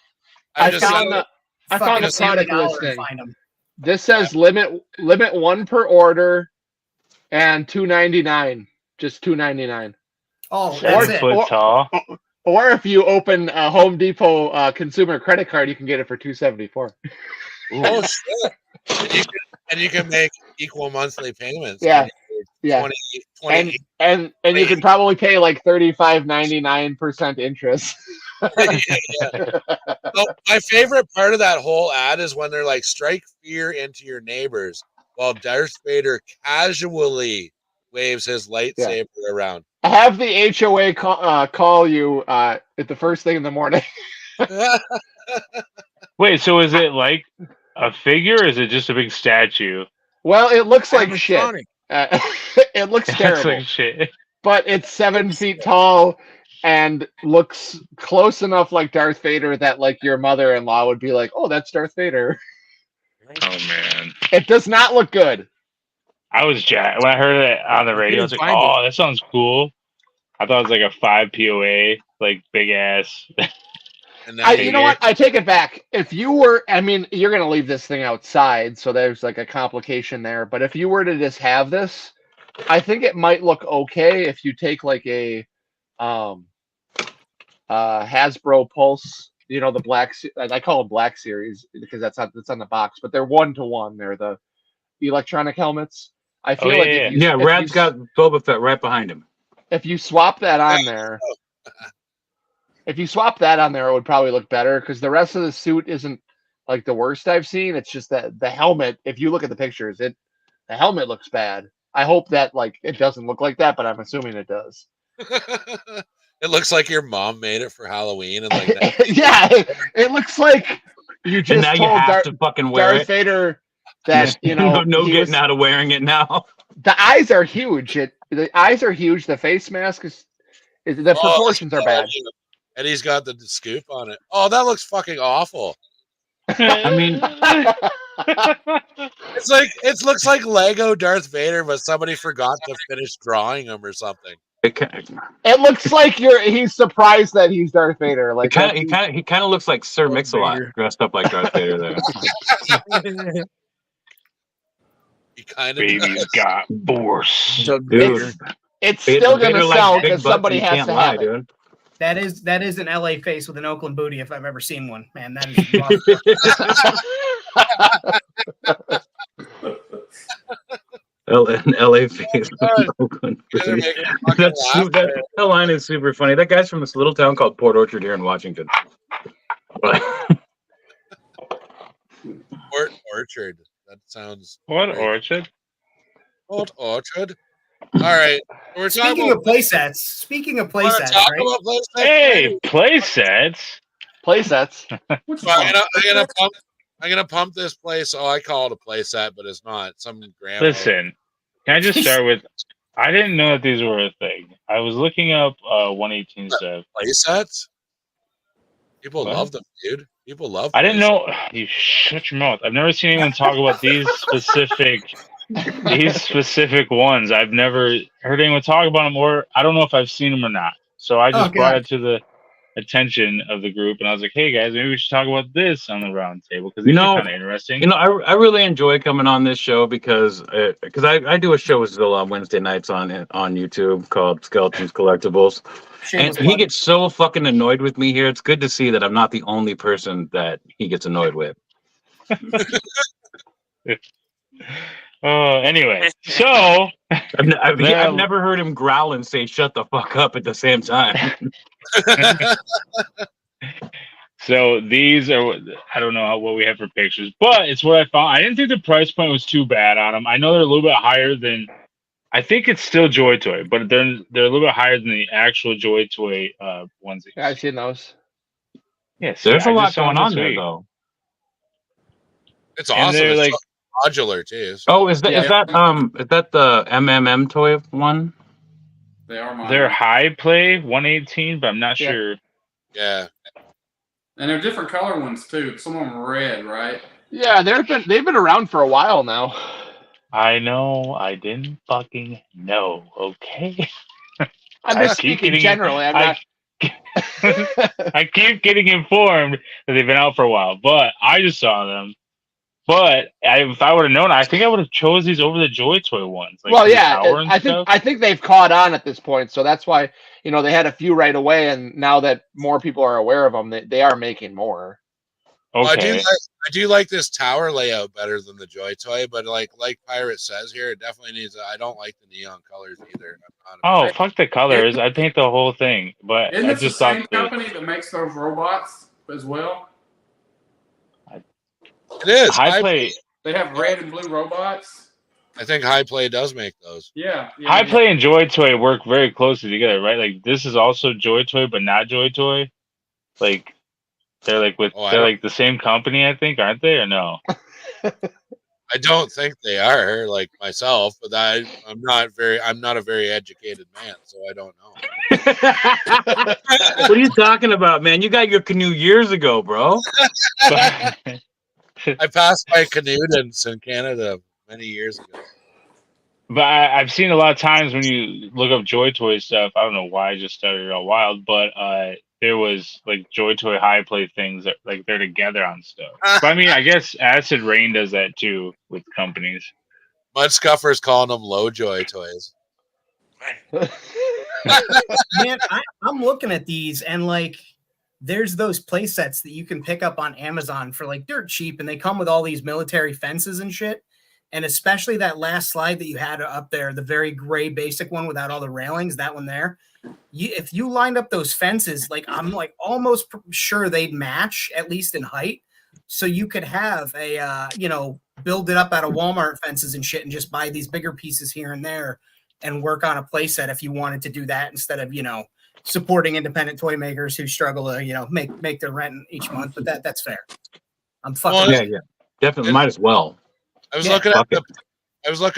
I found the product listing. This says limit 1 per order, and $2.99, just $2.99. Oh, that's it. Or if you open a Home Depot consumer credit card, you can get it for $2.74. Oh shit! And you can make equal monthly payments. Yeah. 20, and you can probably pay like 35.99% interest. So my favorite part of that whole ad is when they're like, strike fear into your neighbors while Darth Vader casually waves his lightsaber around. Have the HOA call you at the first thing in the morning. Wait, so is it like a figure or is it just a big statue? Well, it looks like shit. It looks terrible. Like shit. But it's 7 feet tall and looks close enough like Darth Vader that like your mother-in-law would be like, oh, that's Darth Vader. Oh, man. It does not look good. I was jacked. When I heard it on the radio, I was like, oh, that sounds cool. I thought it was like a 5 POA, like big ass. You know what? I take it back. If you were, I mean, you're going to leave this thing outside, so there's like a complication there. But if you were to just have this, I think it might look okay if you take like a Hasbro Pulse, you know, the black, I call them Black Series because that's on the box, but they're 1-to-1. They're the electronic helmets. I feel Rad's got Boba Fett right behind him. If you swap that on there, it would probably look better because the rest of the suit isn't like the worst I've seen. It's just that the helmet, if you look at the pictures, the helmet looks bad. I hope that like it doesn't look like that, but I'm assuming it does. It looks like your mom made it for Halloween, and like that. Yeah, it looks like you just and now told you have to fucking wear Darth Vader that you know no getting out of wearing it now. The eyes are huge. The eyes are huge. The face mask is the proportions are bad. And he's got the scoop on it. Oh, that looks fucking awful. I mean, it looks like Lego Darth Vader, but somebody forgot to finish drawing him or something. It looks like he's surprised that he's Darth Vader. Like he kind of looks like Sir Mix-a-Lot dressed up like Darth Vader there. He kind of Baby's got force. Dude, it's still gonna sell because somebody has to have it. Dude. That is an LA face with an Oakland booty if I've ever seen one. Man, that is an LA face with an Oakland booty. That line is super funny. That guy's from this little town called Port Orchard here in Washington. Port Orchard. That sounds. What Orchard? Port Orchard. All right. We're Speaking of playsets, right? Hey, playsets. I'm gonna pump this place. Oh, I call it a playset, but it's not. Some grandma. Listen, can I just start with? I didn't know that these were a thing. I was looking up 118 stuff. Playsets. People love them, dude. People love. I didn't know. You shut your mouth. I've never seen anyone talk about these specific These specific ones, I've never heard anyone talk about them, or I don't know if I've seen them or not. So I just brought it to the attention of the group, and I was like, "Hey guys, maybe we should talk about this on the round table because these are kind of interesting." I really enjoy coming on this show because I do a show with Zilla on Wednesday nights on YouTube called Skeletons Collectibles, and he gets so fucking annoyed with me here. It's good to see that I'm not the only person that he gets annoyed with. Anyway, so I've never heard him growl and say "shut the fuck up" at the same time. So these are, I don't know what we have for pictures, but it's what I found. I didn't think the price point was too bad on them. I know they're a little bit higher than, I think it's still Joy Toy, but they're a little bit higher than the actual Joy Toy onesies. Yeah, I've seen those. Yes, there's a lot going on there though. It's awesome. It's like modular too. So. Oh, is that the MMM toy one? They are modular. They're high play 118, but I'm not sure. Yeah. And they're different color ones too. Some of them are red, right? Yeah, they've been around for a while now. I know. I didn't fucking know. Okay. I'm just speaking generally. I keep getting informed that they've been out for a while, but I just saw them. But if I would have known, I think I would have chose these over the Joy Toy ones. Like well, yeah, I think they've caught on at this point, so that's why they had a few right away, and now that more people are aware of them, they are making more. Okay. Well, I do like this tower layout better than the Joy Toy, but like Pirate says here, it definitely needs. I don't like the neon colors either. Fuck the colors! I paint the whole thing, but isn't I this just the thought same company that makes those robots as well? It is. High Play. They have red and blue robots. I think High Play does make those. Yeah. High Play and Joy Toy work very closely together, right? Like this is also Joy Toy, but not Joy Toy. Like they're like like the same company, I think, aren't they? Or no? I don't think they are, like myself, but I'm not a very educated man, so I don't know. What are you talking about, man? You got your canoe years ago, bro. I passed my canoodance in Canada many years ago. But I've seen a lot of times when you look up Joy Toy stuff, I don't know why I just started all wild, but there was like Joy Toy High Play things that like they're together on stuff. But I mean, I guess Acid Rain does that too with companies. Mudscuffer's calling them low Joy Toys. Man, I'm looking at these and like there's those play sets that you can pick up on Amazon for like dirt cheap, and they come with all these military fences and shit. And especially that last slide that you had up there, the very gray basic one without all the railings, that one there. If you lined up those fences, like I'm like almost sure they'd match at least in height. So you could have a, build it up out of Walmart fences and shit and just buy these bigger pieces here and there and work on a play set if you wanted to do that instead of, supporting independent toy makers who struggle to, make their rent each month. But that's fair. I'm fucking. Yeah. Definitely might as well. I was looking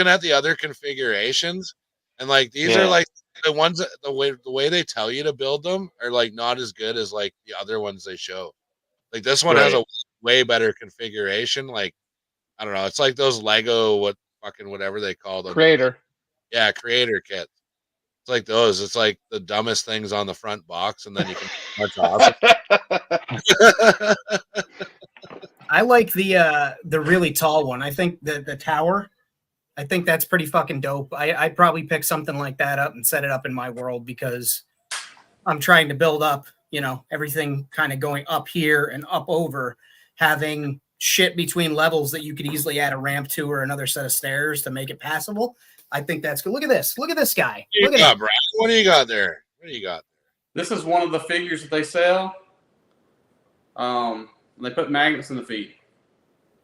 at the other configurations, and like these are like the ones that the way they tell you to build them are like not as good as like the other ones they show. Like this one has a way better configuration. Like I don't know, it's like those Lego whatever they call them. Creator. Yeah, creator kits. It's like those. It's like the dumbest things on the front box, and then you can punch off. I like the really tall one. I think the tower. I think that's pretty fucking dope. I'd probably pick something like that up and set it up in my world because I'm trying to build up, everything kind of going up here and up over, having shit between levels that you could easily add a ramp to or another set of stairs to make it passable. I think that's good. Look at this. Look at this guy. Look at Brad. What do you got there? This is one of the figures that they sell. They put magnets in the feet.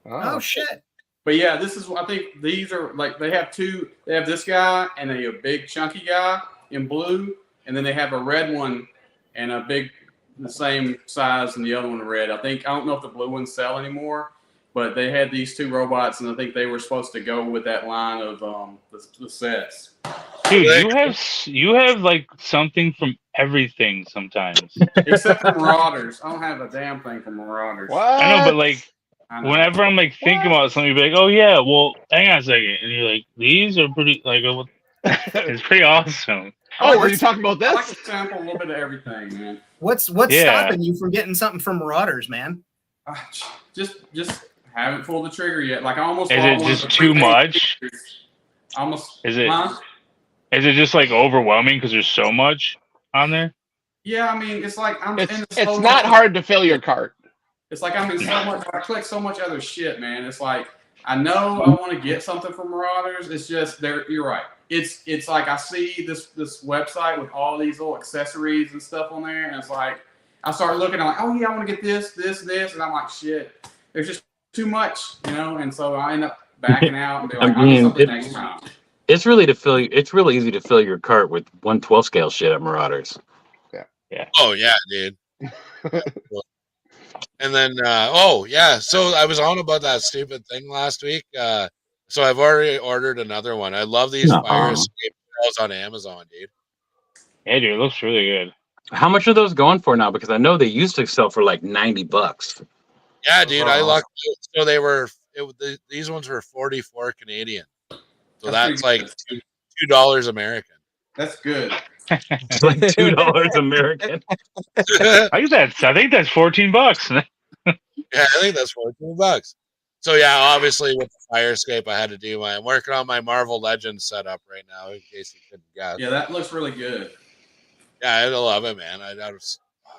Oh shit. But yeah, I think these are like they have this guy and a big chunky guy in blue, and then they have a red one and the same size and the other one red. I don't know if the blue ones sell anymore, but they had these two robots, and I think they were supposed to go with that line of the sets. Dude, you have like something from everything sometimes. Except for Marauders. I don't have a damn thing from Marauders. What? I know, but like whenever I'm like thinking about something, you'll be like, oh yeah, well, hang on a second, and you're like, these are pretty like, it's pretty awesome. Oh, were you talking about I like this? to sample a little bit of everything, man. What's stopping you from getting something from Marauders, man? Just haven't pulled the trigger yet. Like I almost. Is it just too much? Almost. Is it? Huh? Is it just like overwhelming because there's so much on there? Yeah, I mean, it's like It's not hard to fill your cart. It's like I'm in so much. I click so much other shit, man. It's like I know I want to get something from Marauders. It's just you're right. It's like I see this website with all these little accessories and stuff on there, and it's like I start looking. I'm like, oh yeah, I want to get this, and I'm like, shit. There's just too much, And so I end up backing out and be like, I'll get something next time. It's really easy to fill your cart with 1/12 scale shit at Marauders. Yeah. Oh yeah, dude. And then so I was on about that stupid thing last week. So I've already ordered another one. I love these fire escape shells on Amazon, dude. Yeah, dude, it looks really good. How much are those going for now? Because I know they used to sell for like $90. Yeah, dude, I lucked out. So they were these ones were 44 Canadian. So that's like $2 American. That's good. It's like $2 American. I think that's $14. Yeah, I think that's $14. So yeah, obviously with the fire escape, I had to do I'm working on my Marvel Legends setup right now in case you couldn't guess. Yeah, that looks really good. Yeah, I love it, man. That was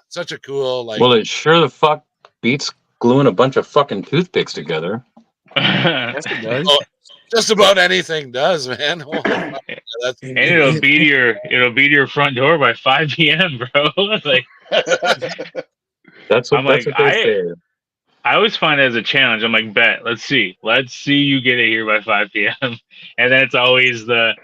such a cool Well, it sure the fuck beats gluing a bunch of fucking toothpicks together. Yes, it does. Oh, just about anything does, man. And it'll beat your front door by 5 p.m., bro. Like that's what they say. I always find it as a challenge. I'm like, bet, let's see you get it here by 5 p.m. And then it's always the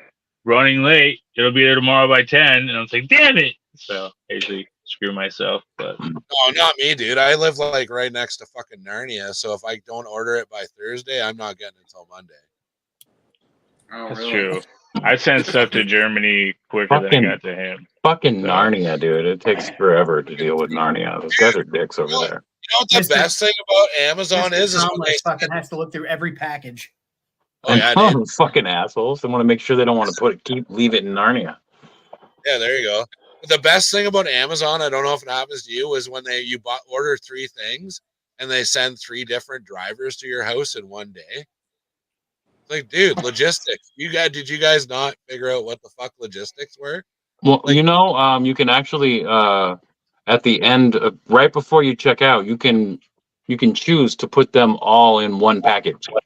running late. It'll be there tomorrow by 10, and I'm like, damn it. So I usually screw myself, but no, not me, dude. I live like right next to fucking Narnia, so if I don't order it by Thursday, I'm not getting it until Monday. Oh, that's really? true. I sent stuff to Germany quicker than I got to him. Fucking Narnia, dude. It takes forever to deal with Narnia. Those guys are dicks over there. You know what the best thing about Amazon is when they fucking has to look through every package. Oh yeah, dude. Fucking assholes. They want to make sure they don't want to leave it in Narnia. Yeah, there you go. But the best thing about Amazon, I don't know if it happens to you, is when order 3 things and they send 3 different drivers to your house in one day. Like, dude, logistics. Did you guys not figure out what the fuck logistics were? Well, you can actually at the end, right before you check out, you can choose to put them all in one package. But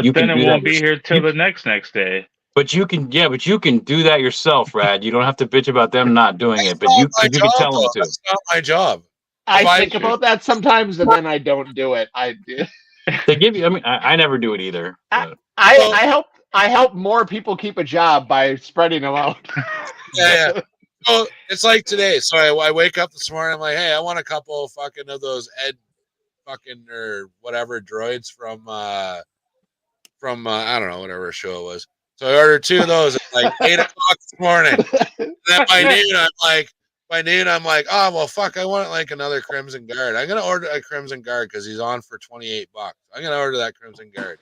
then it won't be here till the next day. But you can do that yourself, Rad. You don't have to bitch about them not doing it. But you can tell them to. That's not my job. I think about that sometimes, and then I don't do it. They give you. I mean, I never do it either. I help more people keep a job by spreading them out. Yeah. So it's like today. So I wake up this morning. I'm like, hey, I want a couple fucking of those Ed fucking or whatever droids from I don't know, whatever show it was. So I ordered 2 of those at like 8 o'clock this morning. And then by noon I'm like, oh well, fuck, I want like another Crimson Guard. I'm gonna order a Crimson Guard because he's on for $28. I'm gonna order that Crimson Guard.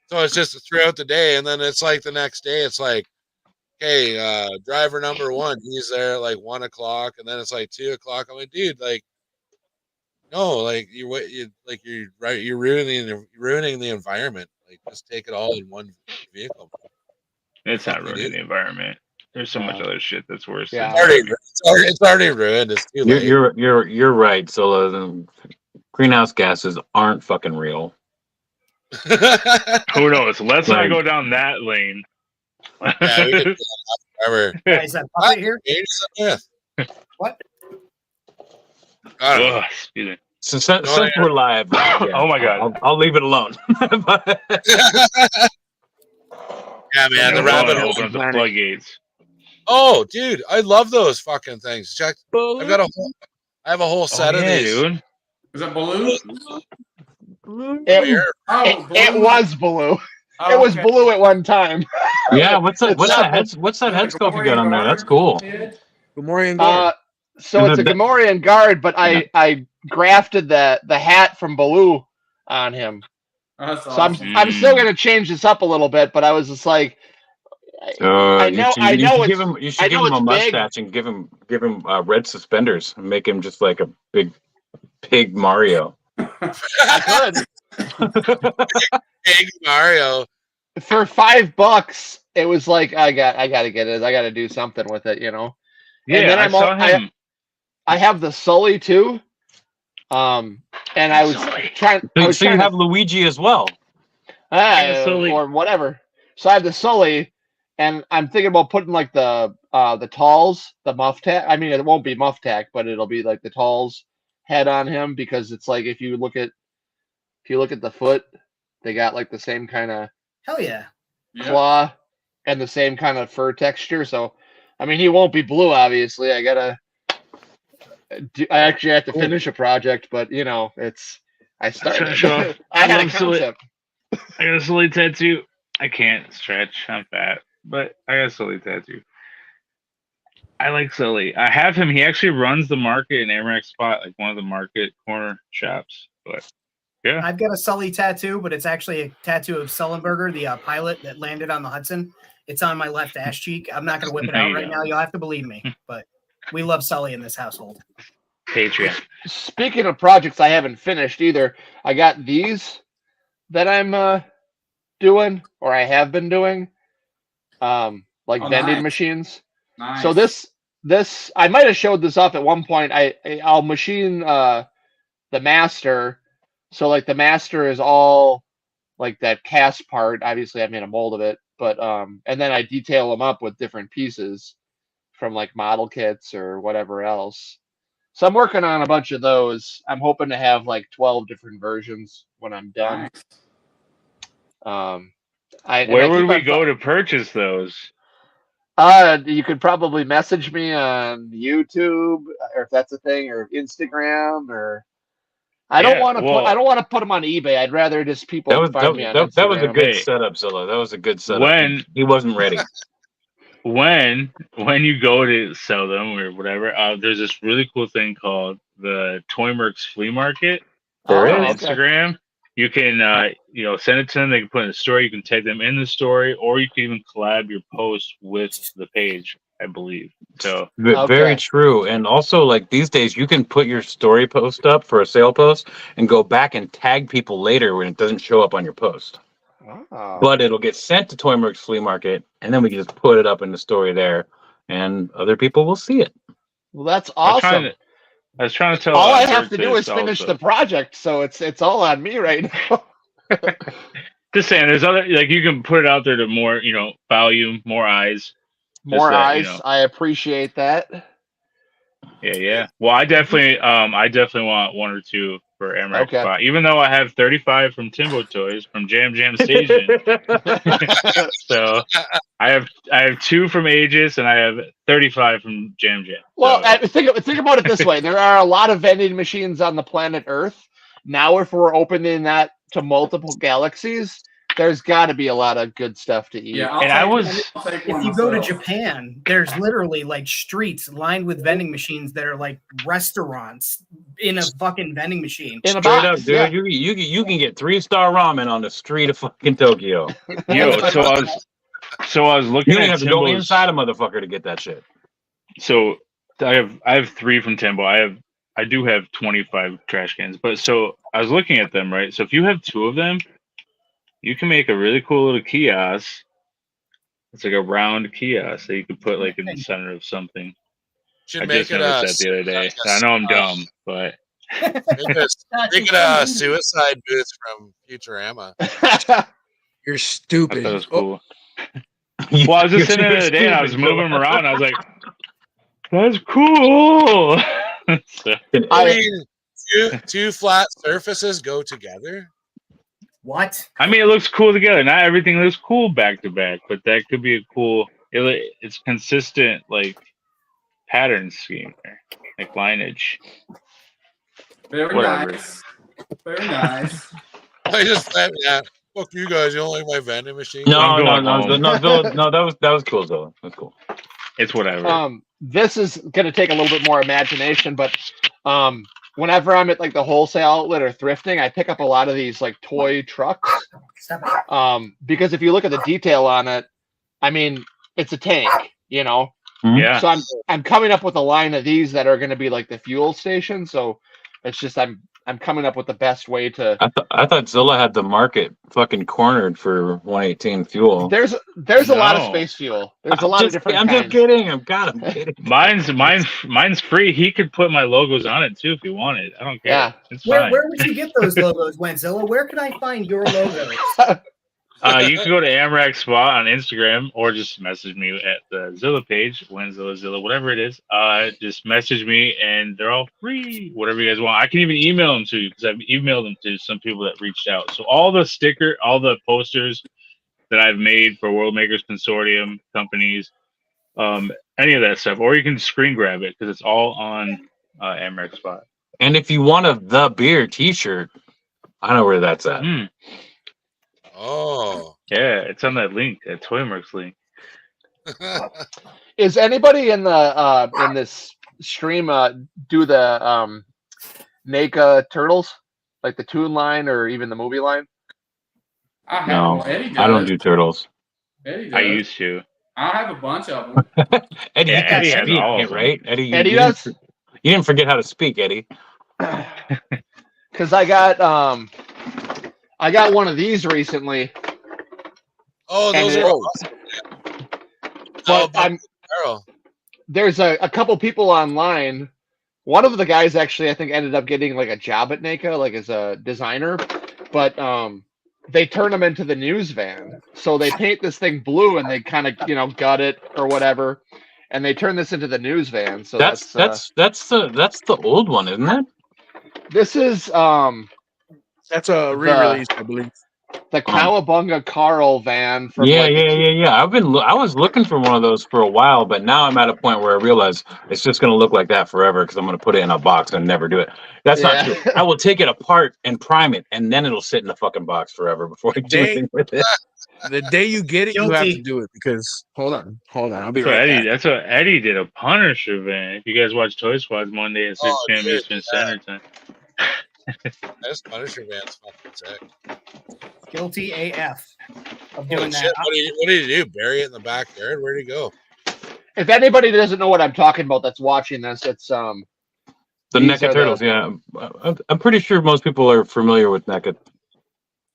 So it's just throughout the day, and then it's like the next day, it's like, okay, driver number 1, he's there at like 1 o'clock, and then it's like 2 o'clock. I'm like, dude, like, no, like you're ruining the environment. Like, just take it all in one vehicle. It's not ruining the environment. There's so much other shit that's worse. Yeah. It's already ruined. It's too late. You're right. So the greenhouse gases aren't fucking real. Who knows? Let's not go down that lane. Yeah, we could do that forever. Is that puppet here? What? Excuse me. Since we're live, oh my god, I'll leave it alone. Yeah, man, the rabbit hole opens the floodgates. Oh, dude, I love those fucking things. Check. I have a whole set of these. Dude. Is that blue? It was blue. It was blue at one time. Yeah, what's that head sculpt you got on there? That's cool. Gamorrean Guard. So it's a Gamorrean Guard, but I grafted the hat from Baloo on him. That's So awesome. I'm still gonna change this up a little bit, but I was just like, I know You should give him a mustache and give him red suspenders and make him just like a big pig Mario. I could. Pig Mario. For $5, it was like I gotta get it. I gotta do something with it, you know. Yeah, and then I saw him. I have the Sully too. And I was trying. So you have Luigi as well. Or whatever. So I have the Sully, and I'm thinking about putting like the Talls, the muff tack. I mean, it won't be muff tack, but it'll be like the Talls head on him, because it's like if you look at the foot, they got like the same kind of Hell yeah. claw and the same kind of fur texture. So, I mean, he won't be blue, obviously. I actually have to finish a project, but you know, I started. I had a concept. I got a Sully tattoo. I can't stretch. I'm fat, but I got a Sully tattoo. I like Sully. I have him. He actually runs the market in Amaranth Spot, like one of the market corner shops. But yeah, I've got a Sully tattoo, but it's actually a tattoo of Sullenberger, the pilot that landed on the Hudson. It's on my left ass cheek. I'm not going to whip it out right now. You'll have to believe me, but we love Sully in this household. Patreon. Speaking of projects I haven't finished either, I got these that I'm doing, or I have been doing, like vending machines. Nice. So this I might have showed this off at one point. I'll machine the master. So like the master is all like that cast part. Obviously I made a mold of it, but and then I detail them up with different pieces from like model kits or whatever else. So I'm working on a bunch of those. I'm hoping to have like 12 different versions when I'm done. Nice. Where would we go to purchase those? You could probably message me on YouTube, or if that's a thing, or Instagram, or I don't want to put them on eBay. I'd rather just people find me on Instagram. That was a good setup, Zilla. That was a good setup. He wasn't ready. When you go to sell them or whatever, there's this really cool thing called the Toymerks Flea Market on Instagram. You can send it to them. They can put it in the story. You can tag them in the story, or you can even collab your post with the page, I believe. So very true. And also, like these days, you can put your story post up for a sale post and go back and tag people later when it doesn't show up on your post. But it'll get sent to Toymerks Flea Market, and then we can just put it up in the story there, and other people will see it. Well, that's awesome. I was trying to tell. All I have to do is finish the project, so it's all on me right now. Just saying, there's other, like, you can put it out there to more, volume, more eyes. More eyes. I appreciate that. Yeah. Well, I definitely want one or two for Amaranth Spot, even though I have 35 from Timbo Toys from Jam Station. So I have 2 from Aegis, and I have 35 from Jam. Well, think about it this way: there are a lot of vending machines on the planet Earth. Now, if we're opening that to multiple galaxies, there's got to be a lot of good stuff to eat. Yeah, if you go to Japan, there's literally like streets lined with vending machines that are like restaurants in a fucking vending machine. Straight up, dude. Yeah. You can get 3-star ramen on the street of fucking Tokyo. So I was looking. You don't at have to go inside a motherfucker to get that shit. So I have 3 from Timbo. I do have 25 trash cans, but so I was looking at them, right? So if you have 2 of them, you can make a really cool little kiosk. It's like a round kiosk that you could put like in the center of something. Should I make just noticed that the other day. I know I'm dumb, but make it a suicide booth from Futurama. You're stupid. That was cool. Well, I was just sitting there the other day and I was moving them around. And I was like, "That's cool." So, I mean, two flat surfaces go together. What? I mean, it looks cool together. Not everything looks cool back to back, but that could be a cool. It's consistent, like pattern scheme there, like lineage. Very nice. Very nice. I just said, yeah. Fuck you guys! You don't like my vending machine? No. That was cool though. That's cool. It's whatever. This is going to take a little bit more imagination, but whenever I'm at like the wholesale outlet or thrifting, I pick up a lot of these like toy trucks. Because if you look at the detail on it, I mean, it's a tank, you know. Yeah. So I'm coming up with a line of these that are going to be like the fuel station. So it's just I'm coming up with the best way to. I thought Zilla had the market fucking cornered for 118 fuel. There's a lot of space fuel. There's a lot of different. I'm just kidding. I'm kidding. Mine's free. He could put my logos on it too if he wanted. I don't care. Yeah. It's fine. Where would you get those logos, Wentzillah? Where can I find your logos? You can go to Amrak Spot on Instagram or just message me at the Zilla page, Wentzillah, whatever it is. Just message me and they're all free, whatever you guys want. I can even email them to you because I've emailed them to some people that reached out. So all the posters that I've made for World Makers Consortium companies, any of that stuff, or you can screen grab it because it's all on Amrak Spot. And if you want a The Beer t-shirt, I know where that's at. Oh. Yeah, it's on that link, that Toymerks link. Is anybody in the in this stream do the NECA turtles, like the tune line or even the movie line? No, I don't do turtles. Eddie does. I used to. I have a bunch of them. Eddie, Yeah, you can Eddie has speak, all of them. right? Eddie does. You didn't forget how to speak, Eddie. Because I got one of these recently. Oh, those And are it- awesome. But there's a couple people online. One of the guys actually, I think, ended up getting like a job at NECA, like as a designer. But they turn them into the news van. So they paint this thing blue and they kind of, gut it or whatever. And they turn this into the news van. So that's the old one, isn't it? This is That's a re-release, I believe. the Cowabunga Carl van from Yeah. I was looking for one of those for a while, but now I'm at a point where I realize it's just going to look like that forever because I'm going to put it in a box and never do it. That's not true. I will take it apart and prime it, and then it'll sit in the fucking box forever before I do anything with it. The day you get it, you have Guilty. to do it because hold on, I'll be That's what right back. That's what Eddie did, a Punisher van. If you guys watch Toy Squad Monday at 6 p.m. dude, Eastern Standard Time. This Punisher van's fucking sick. Guilty AF of doing Holy that. shit, what did he do? Bury it in the backyard? Where'd he go? If anybody doesn't know what I'm talking about that's watching this, it's The These NECA are turtles, yeah. I'm pretty sure most people are familiar with NECA.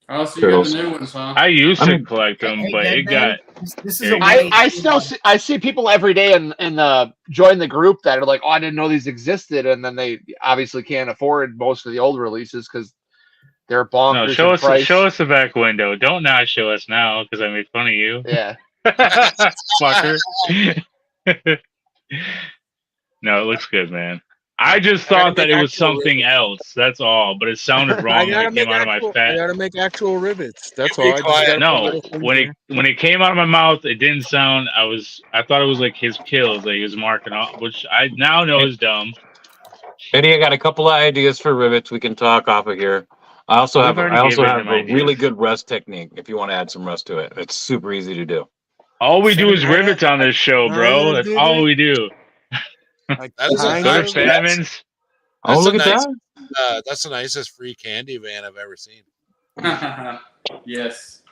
Oh, so you got Turtles. the new ones, huh? I used I to mean- collect them, Hey, but it got This is a I still see people every day in the join the group that are like, oh, I didn't know these existed, and then they obviously can't afford most of the old releases because they're bonkers. no. in Show price. us the back window. Don't not show us now because I made fun of you, Yeah, fucker. No, it looks good, man. I just thought that it was something else. That's all, but it sounded wrong when it came out of my I fat. gotta make actual rivets. That's You all. be I quiet. just gotta No, put little things when it came out of my mouth, it didn't sound. I thought it was like his kills that he was marking off, which I now know is dumb. Eddie, I got a couple of ideas for rivets we can talk off of here. I also We've have already a given him really ideas. good rust technique if you want to add some rust to it. It's super easy to do. All we do is rivets on this show, bro. That's all we do. like That is a behind Go nice- to it. famines. Oh, That's look a at nice- that. That's the nicest free candy van I've ever seen. Yes.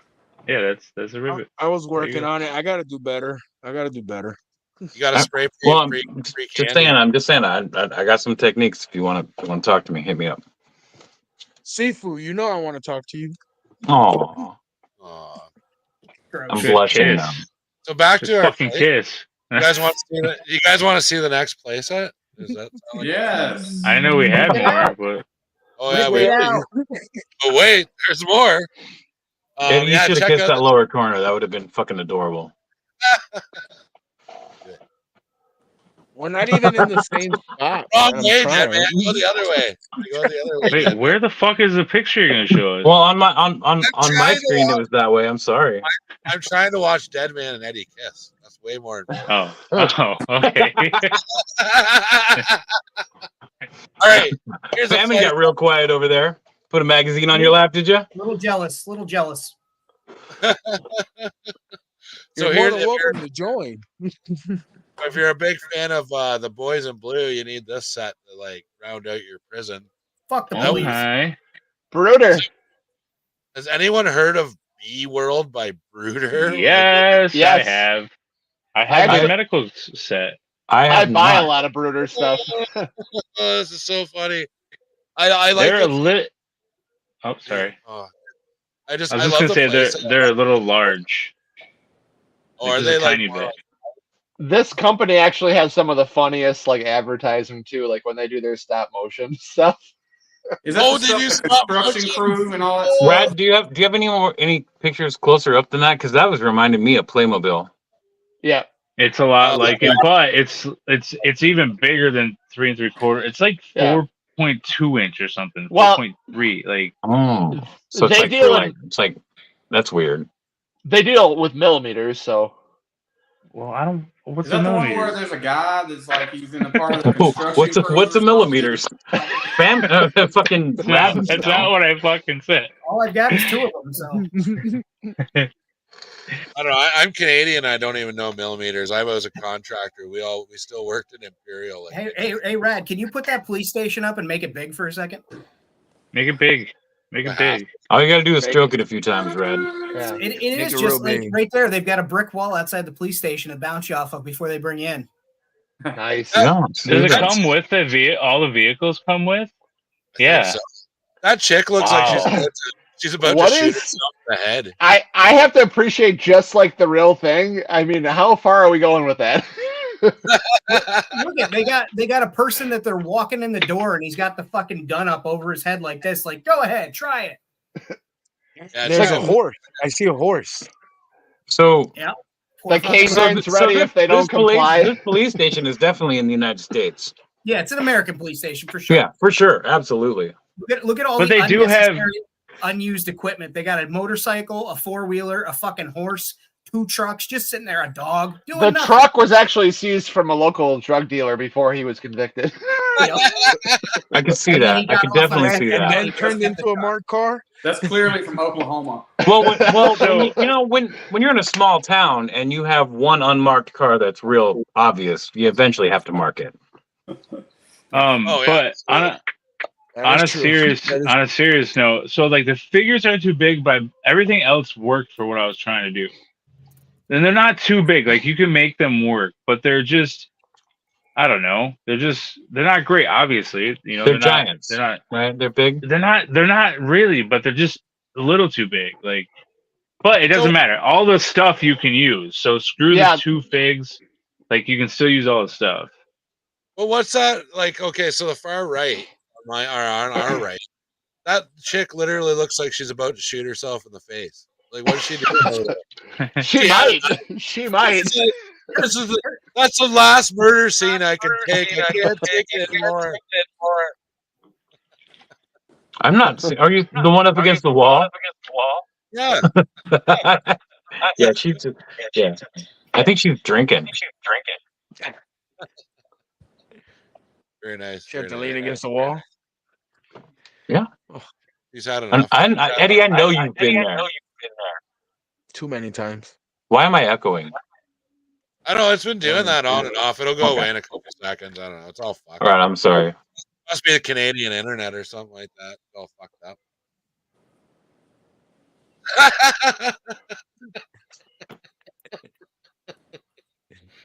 Yeah, that's a rivet. I was you working go. on it. I gotta do better. You got to spray Well, I'm free just candy. saying. I got some techniques. If you want to talk to me, hit me up. Sifu, you know I want to talk to you. Oh, Aw. gross. I'm Just blushing kiss. now. So back Just to our fucking play- kiss. You guys want to see the, you guys want to see the next playset? Does that sound like Yes. I know we have Yeah. more, but Oh yeah, Wait we. out. But wait, there's more. Eddie, you Yeah, should have check kissed out that lower corner. That would have been fucking adorable. We're not even in the same spot. wrong I'm way, trying. man. Go the other way. Go the other way. wait, where the fuck is the picture you're gonna show us? Well, on my trying to screen it was that way. I'm sorry. I'm trying to watch Dead Man and Eddie kiss. That's way more important. Oh, okay. All right. Here's a Family play- got real quiet over there. Put a magazine on your lap, did you? Little jealous. Little jealous. So You're more here's than welcome to join. If you're a big fan of the Boys in Blue, you need this set to like round out your prison. Fuck the police. Okay. Brooder. Has anyone heard of B World by Brooder? Yes, Yes. I have. I have I- the medical set. I buy not. a lot of Brooder stuff. Oh, this is so funny. I like They're it. lit. Oh, sorry. Oh, I was I just love gonna the say place. they're a little large. Or are Just they a like tiny bit? This company actually has some of the funniest like advertising too, like when they do their stop motion stuff. Is that Oh, the did you stuff, stop construction motion? crew and all that stuff? Brad, do you have any pictures closer up than that? Because that was reminding me of Playmobil. Yeah. It's a lot Oh, like it, but it's even bigger than 3 3/4. It's like Yeah. 4.2 inch or something. Well- 4.3. Like Oh, so it's They like deal for in- like it's like that's weird. They deal with millimeters, so well, I don't. What's Is that the one millimeters? where there's a guy that's like he's in a part of the construction What's crew what's or a millimeters? Fam, fucking That's rad. not, that's not what I fucking said. All I've got is 2 of them. So I don't know. I'm Canadian. I don't even know millimeters. I was a contractor. We still worked in Imperial. Like, hey, Rad, can you put that police station up and make it big for a second? Make it big. Make it big. All you gotta do is stroke it a few times, Red. yeah. It Make is it just real like big. right there. They've got a brick wall outside the police station to bounce you off of before they bring you in. Nice. Yeah, Does it that's- come with all the vehicles come with? I think Yeah. so. That chick looks like Wow. she's about What to shoot is- herself in the head. I have to appreciate just like the real thing. I mean, how far are we going with that? Look at they got a person that they're walking in the door and he's got the fucking gun up over his head like this. Like, go ahead, try it. Yeah, There's she's a horse. I see a horse. So Poor The fucking- canine's ready if they don't comply. This police station is definitely in the United States. Yeah, it's an American police station for sure. Yeah, for sure, absolutely. Look at all But the they do have- unnecessary, unused equipment. They got a motorcycle, a 4-wheeler, a fucking horse, 2 trucks, just sitting there, a dog doing The nothing. truck was actually seized from a local drug dealer before he was convicted. You know? I can see And then that. he I got can off definitely on see that. And that. then turned into a marked car. That's clearly from Oklahoma. Well, So- when you're in a small town and you have one unmarked car that's real obvious, you eventually have to mark it. Oh, yeah, But on a serious note, so like the figures are too big, but everything else worked for what I was trying to do. And they're not too big. Like you can make them work, but they're just, I don't know. They're not great. Obviously, you know, They're giants. They're not. Right? They're big. They're not really, but they're just a little too big. Like, but it doesn't matter. All the stuff you can use. So screw Yeah. the 2 figs. Like you can still use all the stuff. Well, what's that like? Okay, so the far right, on our right, that chick literally looks like she's about to shoot herself in the face. Like, what is she doing? She might. She might. That's the last murder scene I can take. I can't take it anymore. I'm not. Are you the one up against the wall? Yeah. Yeah, she's. Yeah, I think she's drinking. Very nice. She had to very lean nice. against the wall. He's had And enough. Eddie, I know you've been there. Too many times. Why am I echoing? I know it's been doing that on and off. It'll go away in a couple seconds. I don't know. It's all fucked. All right, I'm sorry. Must be the Canadian internet or something like that. It's all fucked up.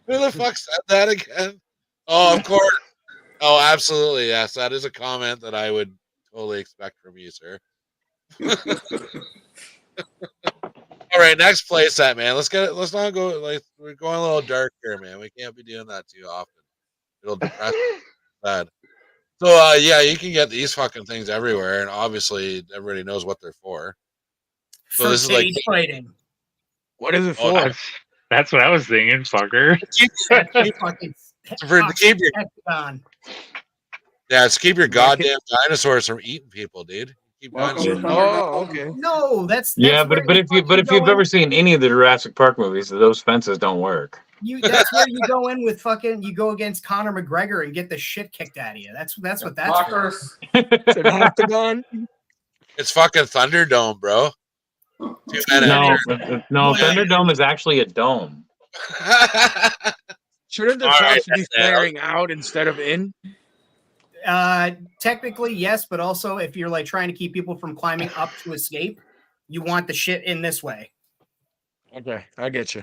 Who the fuck said that again? Oh, of course. Oh, absolutely. Yes, that is a comment that I would totally expect from you, sir. All right, next play set, man. Let's not go like we're going a little dark here, man. We can't be doing that too often. It'll depress bad. So yeah, you can get these fucking things everywhere, and obviously everybody knows what they're for. So this is like cage fighting. What is it Oh, for? That's what I was thinking, fucker. Fucking to keep your hexagon. yeah, it's keep your goddamn dinosaurs from eating people, dude. Keep Welcome dinosaurs. to Oh, okay. No, that's Yeah, where but if you've ever seen any of the Jurassic Park movies, those fences don't work. that's where you go in with fucking you go against Conor McGregor and get the shit kicked out of you. That's what that's for. Lockers. It's an octagon. It's fucking Thunderdome, bro. 2 men No, enter. no, Thunderdome is actually a dome. Shouldn't the All tops right, be flaring out instead of in? Technically, yes, but also if you're like trying to keep people from climbing up to escape, you want the shit in this way. Okay, I get you.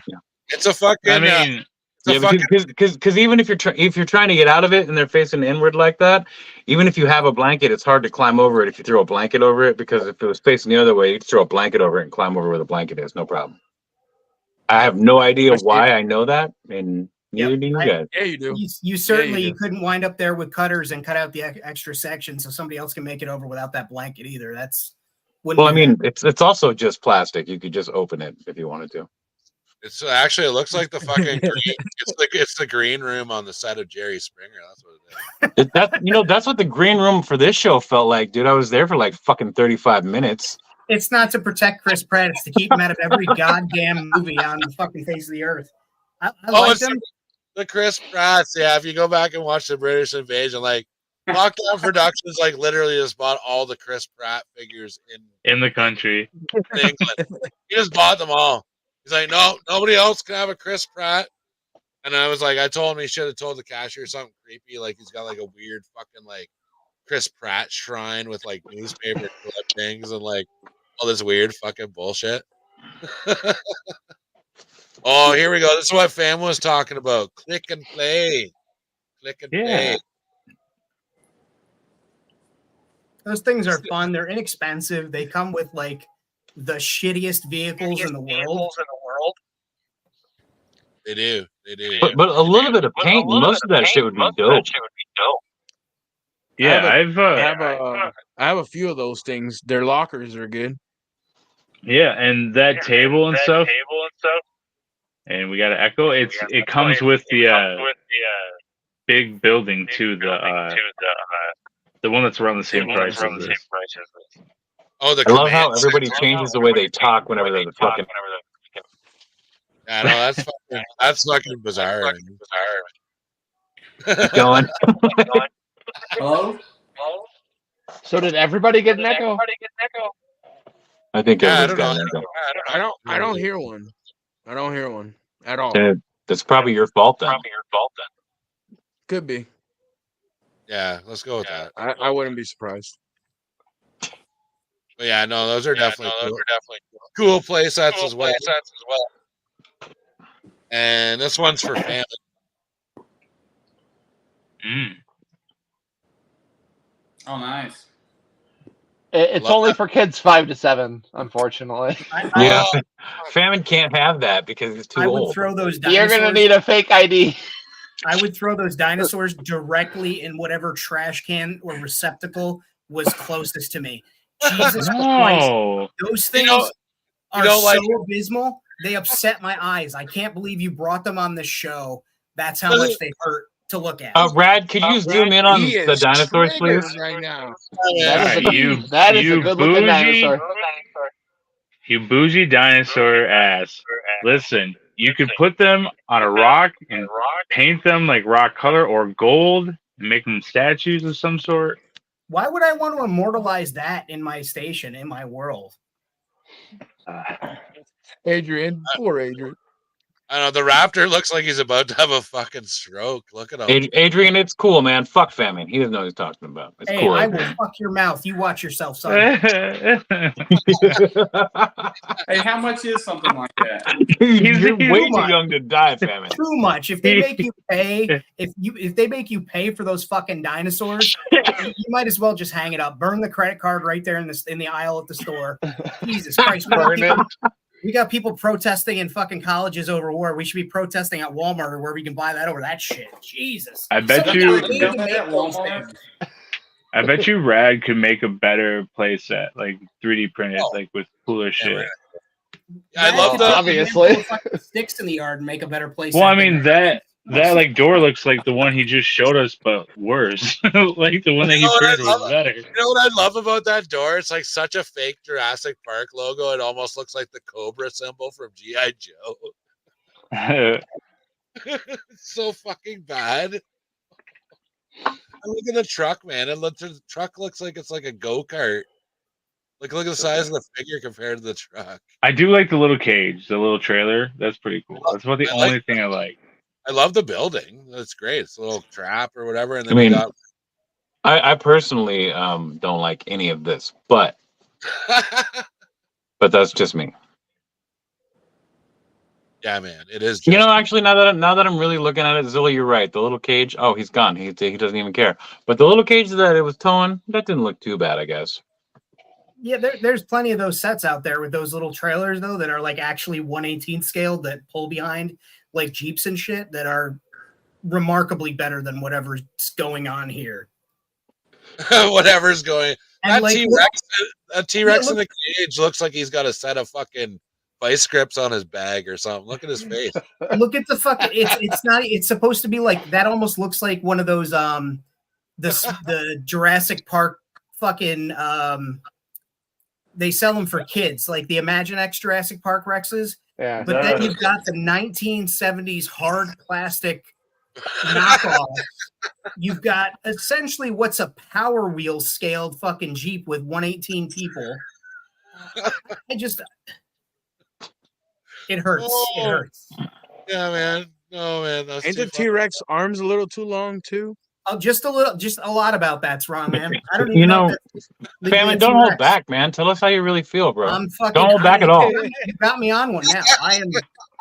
it's a fucking. I mean, it's a fucking. Because even if you're trying to get out of it and they're facing inward like that, even if you have a blanket, it's hard to climb over it if you throw a blanket over it. Because if it was facing the other way, you'd throw a blanket over it and climb over where the blanket is, no problem. I have no idea why I know that, and neither do you guys. Yeah, you do. You certainly you do. couldn't wind up there with cutters and cut out the extra section so somebody else can make it over without that blanket either. That's Well, I mean, it's also just plastic. You could just open it if you wanted to. It's actually, it looks like the fucking green. It's the green room on the set of Jerry Springer. That's what it is. That's what the green room for this show felt like, dude. I was there for like fucking 35 minutes. It's not to protect Chris Pratt. It's to keep him out of every goddamn movie on the fucking face of the earth. I like them. The Chris Pratts. Yeah, if you go back and watch the British Invasion, like Lockdown Productions, like literally just bought all the Chris Pratt figures in the country. In England. He just bought them all. He's like, no, nobody else can have a Chris Pratt. And I was like, I told him he should have told the cashier something creepy, like he's got like a weird fucking like Chris Pratt shrine with like newspaper clippings and like all this weird fucking bullshit. Oh, here we go. This is what Fam was talking about. Click and play. Click and play. Those things are fun. They're inexpensive. They come with like the shittiest vehicles in the world. They do. But a little bit of paint, most of that shit would be dope. Yeah, I have a few of those things. Their lockers are good. Yeah, and that table and stuff. And we got to echo. It comes with the big building too. The one that's around the same price. Oh, I love how everybody changes the way they talk whenever they're fucking. Yeah, no, that's fucking bizarre. Keep going. Hello? So did everybody get an echo? I think everyone's I got an echo. I don't hear one. I don't hear one at all. That's probably your fault then. Could be. Yeah, let's go with that. I wouldn't be surprised. But yeah, no, those are definitely cool play sets as well. And this one's for family. Oh, nice. It's only for kids 5 to 7, unfortunately. Yeah, Famine can't have that because it's too old. I would throw those dinosaurs. You're gonna need a fake ID. I would throw those dinosaurs directly in whatever trash can or receptacle was closest to me. Jesus Christ. Those things are so abysmal. They upset my eyes. I can't believe you brought them on this show. That's how much they hurt to look at. Rad, could you zoom in on the dinosaurs, please? Right now. That is a good looking dinosaur. You bougie dinosaur ass. Listen, you could put them on a rock and paint them like rock color or gold and make them statues of some sort. Why would I want to immortalize that in my station, in my world? Adrian, poor Adrian. I don't know. The raptor looks like he's about to have a fucking stroke. Look at him. Adrian, it's cool, man. Fuck Famine. He doesn't know what he's talking about. It's cool. I will fuck your mouth. You watch yourself, son. Hey, how much is something like that? You're way too young to die, Famine. Too much. If they make you pay, if they make you pay for those fucking dinosaurs, you might as well just hang it up. Burn the credit card right there in the aisle at the store. Jesus Christ, we got people protesting in fucking colleges over war. We should be protesting at Walmart or where we can buy that over that shit. Jesus. I bet you Rad could make a better playset, like 3D printed, like with cooler shit. I love that. Obviously, sticks in the yard and make a better playset. Well, I mean that like door looks like the one he just showed us, but worse. Like the one that he printed was better. You know what I love about that door? It's like such a fake Jurassic Park logo. It almost looks like the Cobra symbol from G.I. Joe. It's so fucking bad. Look at the truck, man. The truck looks like it's like a go-kart. Like, look at the size of the figure compared to the truck. I do like the little cage, the little trailer. That's pretty cool. That's about the only thing I like. I love the building. That's great. It's a little trap or whatever. And then I mean, you got I personally don't like any of this, but that's just me. yeah, man, it is. Just, You know, actually, now that I'm really looking at it, Zilla, you're right. The little cage. Oh, he's gone. He doesn't even care. But the little cage that it was towing, that didn't look too bad, I guess. Yeah, there's plenty of those sets out there with those little trailers though that are like actually 1/18 scaled that pull behind like Jeeps and shit that are remarkably better than whatever's going on here. whatever's going. And That like, T-Rex, Yeah, in the cage looks like he's got a set of fucking vice grips on his bag or something. Look at his face. look at the fucking. It's not. It's supposed to be like that. Almost looks like one of those the Jurassic Park fucking they sell them for kids, like the Imaginext Jurassic Park Rexes. Yeah. But then you've got the 1970s hard plastic knockoff. You've got essentially what's a Power Wheel scaled fucking Jeep with 1/18 people. It hurts. It hurts. Yeah, man. No, man. That's Ain't too the T-Rex arms a little too long too? Oh, just a lot about that's wrong, man. I don't even You know, that's legally Family, a don't hold T-Rex. back, man. Tell us how you really feel, bro. I'm fucking. Don't hold back at all. You got me on one now.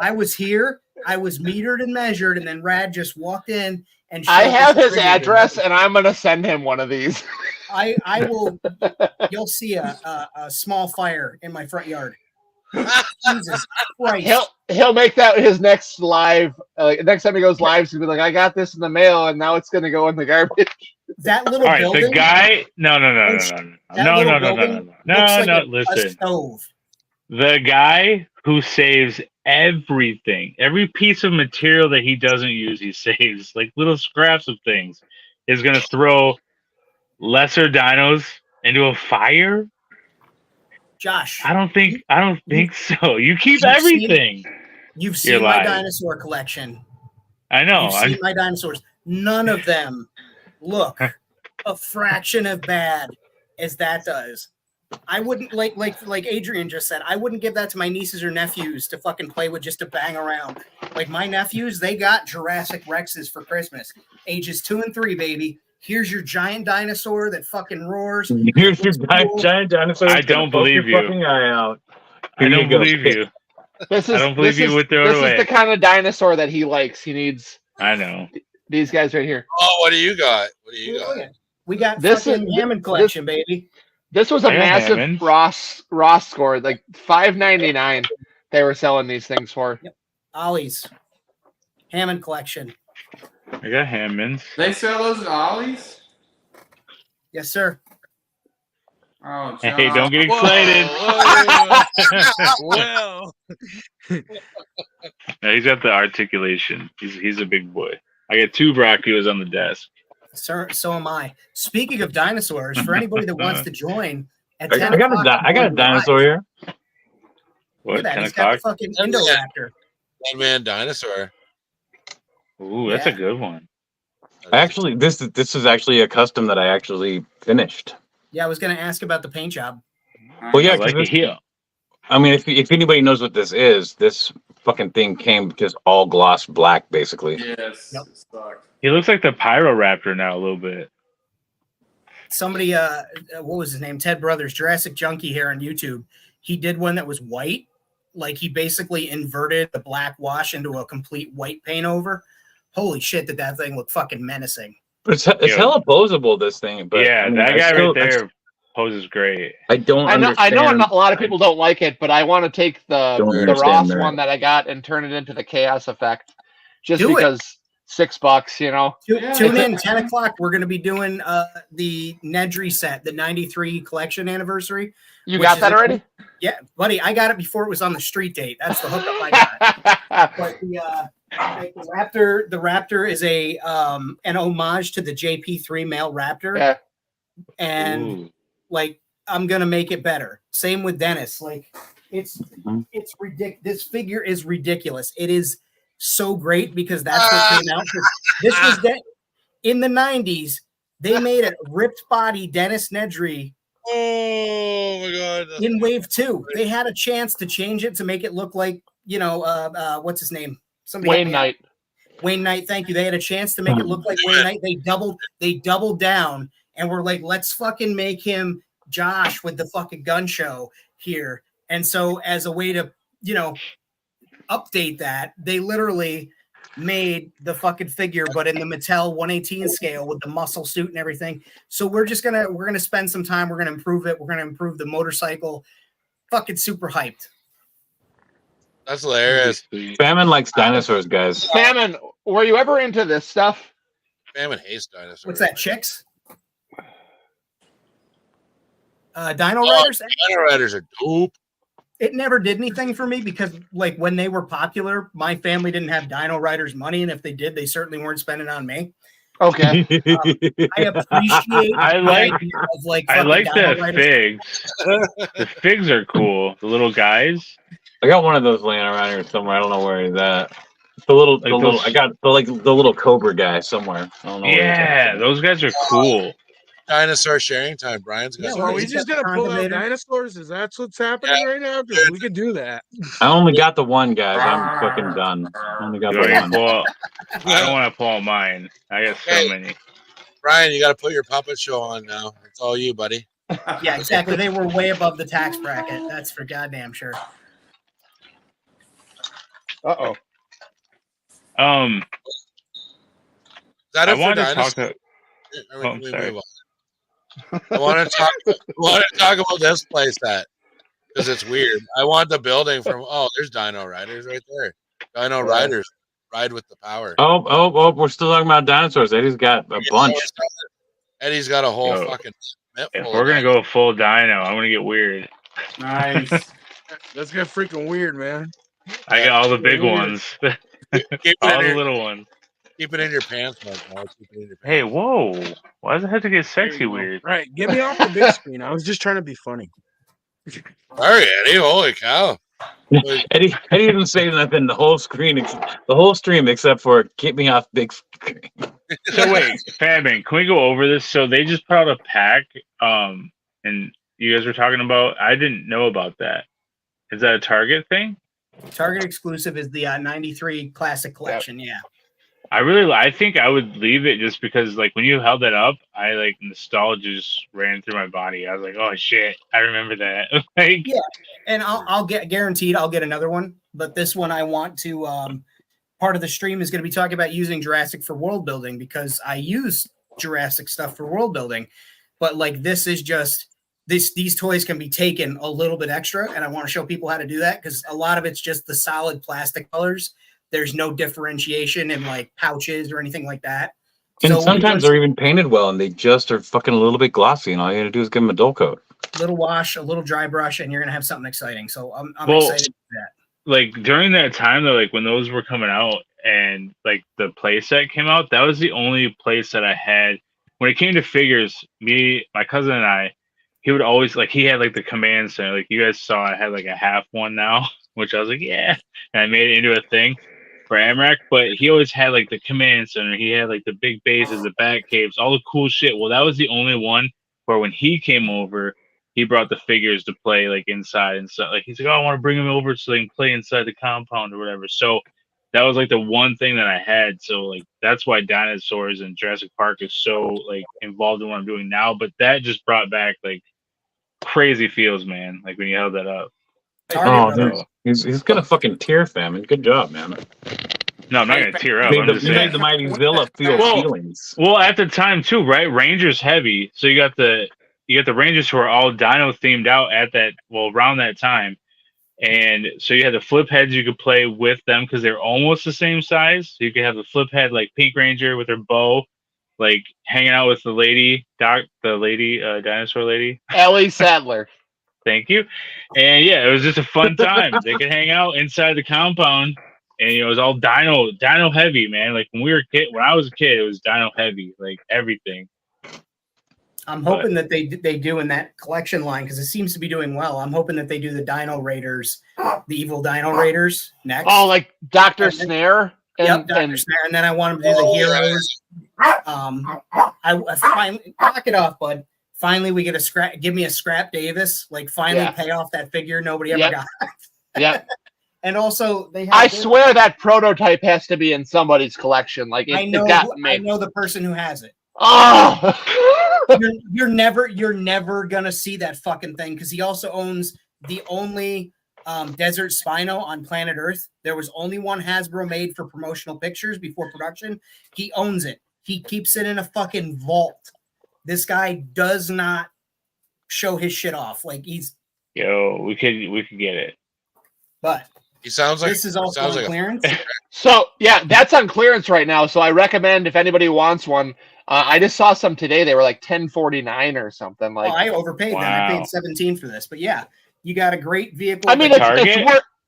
I was here. I was metered and measured, and then Rad just walked in and. I have his trigger. address, and I'm gonna send him one of these. I will. You'll see a small fire in my front yard. Jesus Christ! He'll make that his next live. Next time he goes live, he's gonna be like, "I got this in the mail, and now it's gonna go in the garbage." That little All right, building. the guy. No. Listen, stove. the guy who saves everything, every piece of material that he doesn't use, he saves like little scraps of things, is gonna throw lesser dinos into a fire. Josh, I don't think so. You keep You've everything. You've seen You're my lying. dinosaur collection. I know. You've seen my dinosaurs. None of them look a fraction of bad as that does. I wouldn't like Adrian just said, I wouldn't give that to my nieces or nephews to fucking play with just to bang around. Like my nephews, they got Jurassic Rexes for Christmas. Ages 2 and 3, baby. Here's your giant dinosaur that fucking roars. Here's your giant dinosaur. I don't believe you. Fucking eye out. I don't believe you. I don't believe you would throw it away. This is the kind of dinosaur that he likes. He needs. I know. These guys right here. Oh, what do you got? What do you got? We got This fucking Hammond collection, baby. This was a I got massive Hammonds. Ross score, like $5.99. They were selling these things for. Ollie's Hammond collection. I got Hammonds. They sell those at Ollie's? Yes, sir. Oh, Hey, John. don't get excited. Well, No, he's got the articulation. He's a big boy. I got 2 Brachyos on the desk. Sir, so am I. Speaking of dinosaurs, for anybody that wants to join at I 10 got a dinosaur here. What, Look at that. 10 He's got the o'clock? fucking Indoraptor. One-man dinosaur. Ooh, that's a good one. Actually, this is actually a custom that I actually finished. Yeah, I was going to ask about the paint job. Well, yeah, I like 'cause it here. I mean, if anybody knows what this is, this fucking thing came just all gloss black, basically. Yes. Yep. It sucked. He looks like the Pyroraptor now a little bit. Somebody, what was his name? Ted Brothers, Jurassic Junkie here on YouTube. He did one that was white. Like he basically inverted the black wash into a complete white paint over. Holy shit, did that thing look fucking menacing. It's Yeah. hella posable, this thing. But Yeah, I mean, that I guy still- right there poses great. I don't I know understand. a lot of people don't like it, but I want to take the Don't understand Ross that. one that I got and turn it into the Chaos Effect, just Do it. because $6, you know. Yeah. Tune in 10 o'clock. We're going to be doing the Nedry set, the 93 collection anniversary. You Which got is that a- already? Yeah, buddy, I got it before it was on the street date. That's the hookup I got. But the Raptor is an homage to the JP3 male Raptor. Yeah. And Ooh. like I'm gonna make it better. Same with Dennis. Like it's ridiculous. This figure is ridiculous. It is so great because that's what came out. This was in the 90s. They made a ripped body Dennis Nedry Oh my god. in Wave 2. They had a chance to change it to make it look like, what's his name? Somebody help Wayne me out. Knight. Wayne Knight, thank you. They had a chance to make it look like Wayne Knight. They doubled down and were like, let's fucking make him Josh with the fucking gun show here. And so as a way to, update that, they literally made the fucking figure, but in the Mattel 118 scale with the muscle suit and everything. So we're gonna spend some time. We're gonna improve it. We're gonna improve the motorcycle. Fucking super hyped. That's hilarious. Famine likes dinosaurs, guys. Famine, were you ever into this stuff? Famine hates dinosaurs. What's that, chicks? Dino Riders? Dino Riders are dope. It never did anything for me because, like, when they were popular, my family didn't have Dino Riders money, and if they did, they certainly weren't spending on me. Okay. I appreciate. I like the figs. The figs are cool. The little guys. I got one of those laying around here somewhere. I don't know where he's at. I got the little Cobra guy somewhere. I don't know. Yeah, those guys are cool. Dinosaur sharing time. Brian's got. So are we just gonna pull out dinosaurs? Is that what's happening right now? Because we could do that. I only got the one, guys. I'm fucking done. I only got the one. I don't want to pull mine. I got so many. Brian, you got to put your puppet show on now. It's all you, buddy. Yeah, exactly. They were way above the tax bracket. That's for goddamn sure. Uh-oh. Is that I it for wanted to dinosaurs? talk to. I want to talk about this playset because it's weird. I want the building from. Oh, there's Dino Riders right there. Dino Riders ride with the power. Oh! We're still talking about dinosaurs. Eddie's got a bunch. Eddie's got a whole fucking. If we're gonna go full dino, I'm gonna get weird. Nice. Let's get freaking weird, man. I got all the big ones. All the little ones. Keep it in your pants, man. Hey, whoa! Why does it have to get sexy weird? Right, get me off the big screen. I was just trying to be funny. Sorry, Eddie. Holy cow! Eddie didn't say nothing. The whole stream except for get me off big screen. So wait, Fabian, can we go over this? So they just put out a pack, and you guys were talking about. I didn't know about that. Is that a Target thing? Target exclusive is the 93 Classic Collection. Yeah. I think I would leave it just because, like, when you held that up, nostalgia just ran through my body. I was like, oh shit, I remember that. Yeah, and I'll get guaranteed I'll get another one, but this one I want to. Part of the stream is going to be talking about using Jurassic for world building because I use Jurassic stuff for world building, but like this is just these toys can be taken a little bit extra, and I want to show people how to do that because a lot of it's just the solid plastic colors. There's no differentiation in like pouches or anything like that. And so sometimes they're even painted well and they just are fucking a little bit glossy and all you gotta do is give them a dull coat. Little wash, a little dry brush, and you're gonna have something exciting. So I'm excited for that. Like during that time though, like when those were coming out and like the playset came out, that was the only playset I had. When it came to figures, me, my cousin and I, he would always he had like the command center. Like you guys saw I had like a half one now, which I was like, yeah. And I made it into a thing for AMRAC, but he always had like the command center. He had like the big bases, the bat caves, all the cool shit. Well, that was the only one where when he came over, he brought the figures to play like inside and stuff. Like he's like, oh, I want to bring them over so they can play inside the compound or whatever. So that was like the one thing that I had. So like that's why dinosaurs and Jurassic Park is so like involved in what I'm doing now. But that just brought back like crazy feels, man. Like when you held that up. Oh, he's gonna fucking tear, Famine. Good job, man. No, I'm not gonna tear up. You made the mighty Zilla feel feelings. Well, at the time too, right? Ranger's heavy, so you got the Rangers who are all dino themed out at that around that time, and so you had the flip heads you could play with them because they're almost the same size. So you could have the flip head like Pink Ranger with her bow, like hanging out with the dinosaur lady, Ellie Sadler. Thank you. And yeah, it was just a fun time. They could hang out inside the compound, and it was all dino heavy, man. Like when I was a kid, it was dino heavy, like everything. I'm hoping that they do in that collection line because it seems to be doing well. I'm hoping that they do the Dino Raiders, the evil Dino Raiders next. Oh, like Dr. Snare. Yep, Dr. Snare, and then I want them to do the heroes. I finally knock it off, bud. Finally, we get a scrap. Give me a Scrap Davis. Like, finally pay off that figure nobody ever got. Yeah. And also, they have. I swear that prototype has to be in somebody's collection. Like I it know. got I made. know the person who has it. Oh, You're never gonna see that fucking thing because he also owns the only desert Spino on planet Earth. There was only one Hasbro made for promotional pictures before production. He owns it. He keeps it in a fucking vault. This guy does not show his shit off. Like he's. Yo, we could get it. But He sounds like this is also on clearance. so yeah, that's on clearance right now. So I recommend if anybody wants one. I just saw some today. They were like $10.49 or something. Like I overpaid then. I paid $17 for this. But yeah, you got a great vehicle. I mean,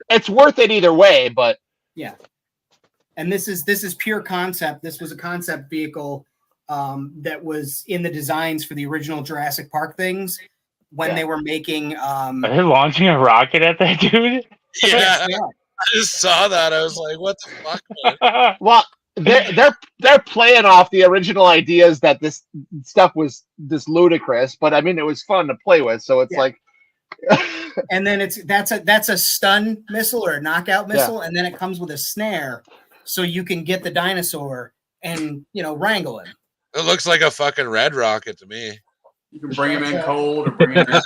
it's worth it either way. But yeah, and this is pure concept. This was a concept vehicle that was in the designs for the original Jurassic Park things when they were making. Are they launching a rocket at that dude? Yeah, I just saw that. I was like, "What the fuck?" Man? Well, they're playing off the original ideas that this stuff was this ludicrous, but I mean it was fun to play with. So it's like, and then that's a stun missile or a knockout missile, and then it comes with a snare, so you can get the dinosaur and wrangle him. It looks like a fucking red rocket to me. You can bring him in cold or bring him in.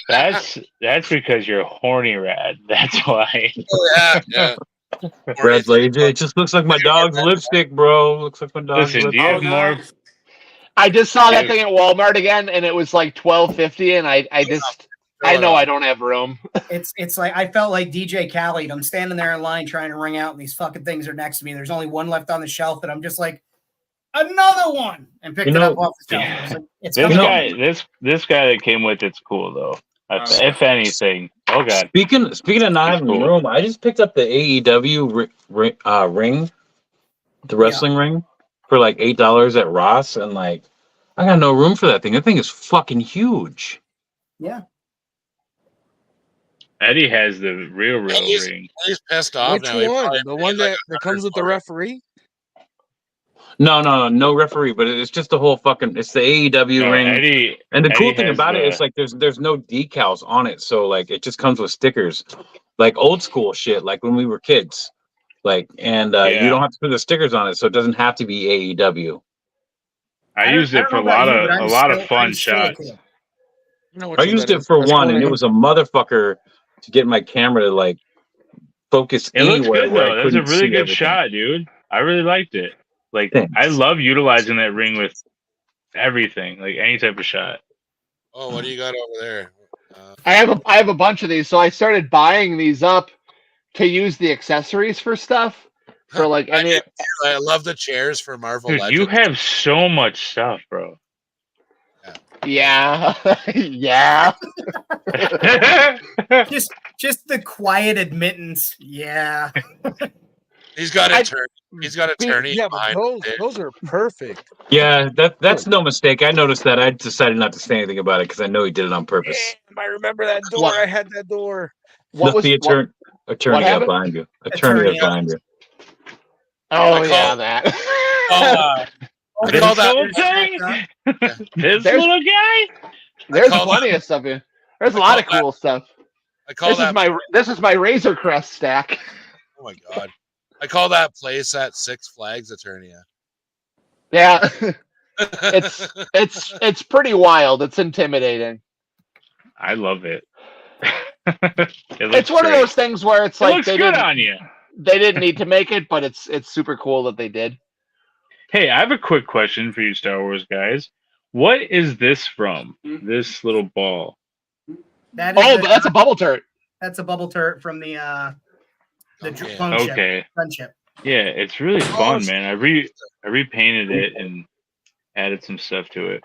That's because you're horny, Rad. That's why. Oh, yeah. Red lady, it just looks like my dog's lipstick, bro. Looks like my dog's Listen, lipstick. do you have more? I just saw that thing at Walmart again, and it was like $12.50, and I know I don't have room. It's like I felt like DJ Khaled. I'm standing there in line trying to ring out, and these fucking things are next to me. There's only one left on the shelf, and I'm just like, another one, and picked it up off the shelf. I was like, this guy that came with it's cool though. If anything, oh god. Speaking of not having room, I just picked up the AEW ring, the wrestling ring, for like $8 at Ross, and like I got no room for that thing. That thing is fucking huge. Yeah. Eddie has the real ring. He's pissed off. Which one? The one that comes with the referee? No referee, but it's just the whole fucking. It's the AEW ring. Eddie, and the cool thing about it is like there's no decals on it, so like it just comes with stickers, like old school shit, like when we were kids, like you don't have to put the stickers on it, so it doesn't have to be AEW. I used it for a lot of fun shots. I used it for one, and it was a motherfucker to get my camera to like focus anywhere. It looks good though. That's a really good shot, dude. I really liked it. Like, thanks. I love utilizing that ring with everything, like any type of shot. Oh, what do you got over there? I have a bunch of these, so I started buying these up to use the accessories for stuff. For like any, I love the chairs for Marvel Dude, Legends. you have so much stuff, bro. Yeah. Yeah. just the quiet admittance. Yeah. He's got attorney. Yeah, but those are perfect. Yeah, that's no mistake. I noticed that. I decided not to say anything about it because I know he did it on purpose. Damn, I remember that door. I had that door. Attorney up behind you. Attorney up behind you. Oh yeah, that. This little guy. This little guy. There's plenty of stuff here. There's a lot of cool stuff. This is my Razor Crest stack. Oh my god. I call that playset Six Flags Eternia. Yeah. It's pretty wild. It's intimidating. I love it. It's one of those things where it's like looks good on you. They didn't need to make it, but it's super cool that they did. Hey, I have a quick question for you Star Wars guys. What is this from? This little ball. That's a bubble turret. That's a bubble turret from the friendship. Yeah, it's really fun, man. I repainted it and added some stuff to it.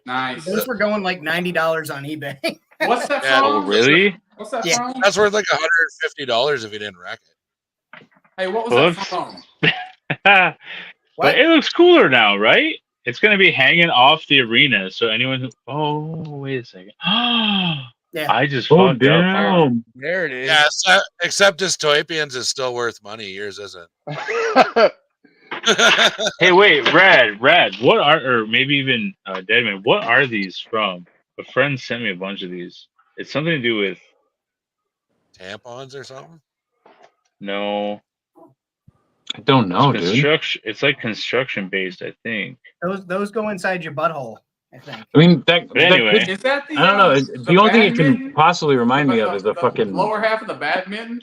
Nice. Those were going like $90 on eBay. What's that from? Oh, really? What's that from? That's worth like $150 if you didn't wreck it. Hey, what was that from? But it looks cooler now, right? It's going to be hanging off the arena, so anyone who... Oh, wait a second. Yeah. I just fucked up. There it is. Yeah, except Distoypians is still worth money. Yours isn't. Hey, wait, Rad, what are, or maybe even Deadman, what are these from? A friend sent me a bunch of these. It's something to do with tampons or something? No. I don't know, dude. Construction. It's like construction based, I think. Those go inside your butthole, I think. I mean, But anyway, Is that the? I don't know. The only thing it can badminton? possibly remind me of is a fucking lower half of the badminton.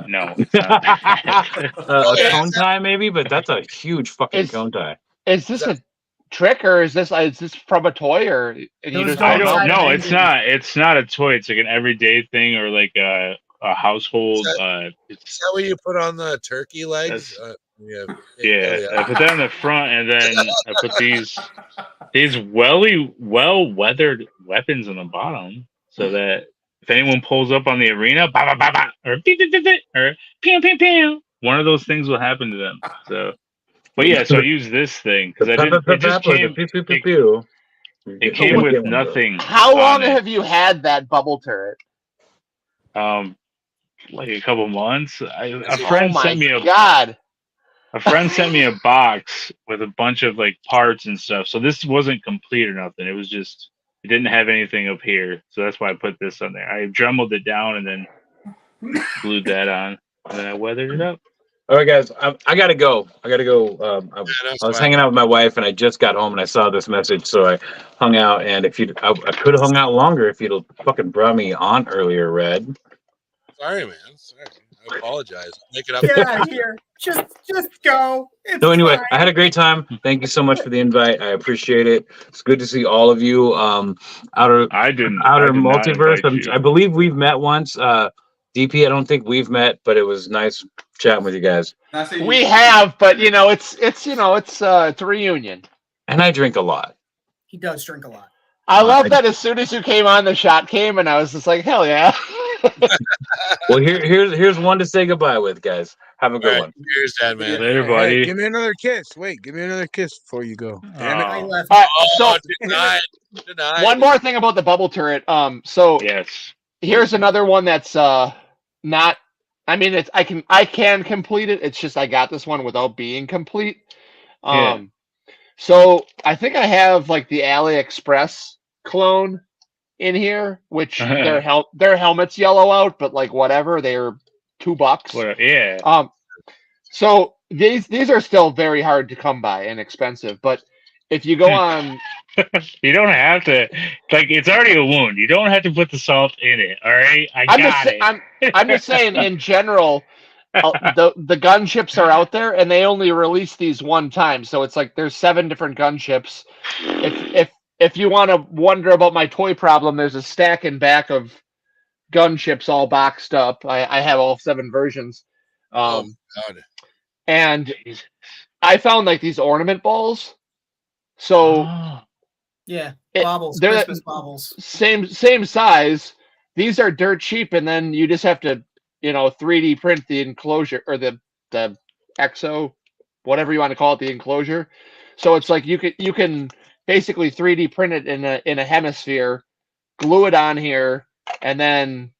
no. It's not. a cone tie, maybe, but that's a huge fucking cone tie. Is this a trick or is this from a toy or? I don't know. It's not. It's not a toy. It's like an everyday thing or like a household. Is that what you put on the turkey legs? Yeah, I put that in the front, and then I put these well-weathered weapons on the bottom, so that if anyone pulls up on the arena, bah, bah, bah, bah, or beep, beep, beep, beep, or pew, pew, pew, one of those things will happen to them. So, but yeah, so I use this thing because I didn't. It just came. It came with nothing. How long have you had that bubble turret? Like a couple months. A friend sent me a friend sent me a box with a bunch of like parts and stuff. So this wasn't complete or nothing. It was just it didn't have anything up here. So that's why I put this on there. I dremelled it down and then glued that on, and then I weathered it up. All right, guys, I gotta go. I was hanging out with my wife, and I just got home, and I saw this message, so I hung out. And I could have hung out longer if you'd fucking brought me on earlier, Red. Sorry, man. Sorry. I apologize. Make it up. Get out of here. Just go. It's So anyway, fine. I had a great time. Thank you so much for the invite. I appreciate it. It's good to see all of you. OuterMultiverse. I believe we've met once. DP, I don't think we've met, but it was nice chatting with you guys. We have, but it's a reunion. And I drink a lot. He does drink a lot. I love that as soon as you came on, the shot came, and I was just like, hell yeah. Well, here's one to say goodbye with, guys. Have a good one. Cheers, Dad, man. Later, buddy. Hey, give me another kiss. Wait, give me another kiss before you go. I left. So denied. one more thing about the bubble turret. So Yes. here's another one that's not. I mean, I can complete it. It's just I got this one without being complete. Yeah. So I think I have like the AliExpress clone in here, which their helmets yellow out, but like whatever, they're $2. Whatever. Yeah. So these are still very hard to come by and expensive, but if you go on, You don't have to. Like, it's already a wound. You don't have to put the salt in it. All right. I'm just saying in general. The gunships are out there, and they only release these one time. So it's like there's 7 different gunships. If you want to wonder about my toy problem, there's a stack in back of gunships all boxed up. I have all 7 versions. God. And I found like these ornament balls. So Yeah, baubles, they're Christmas baubles. Same size. These are dirt cheap, and then you just have to 3D print the enclosure or the exo, whatever you want to call it, the enclosure. So it's like you can basically 3D print it in a hemisphere, glue it on here, and then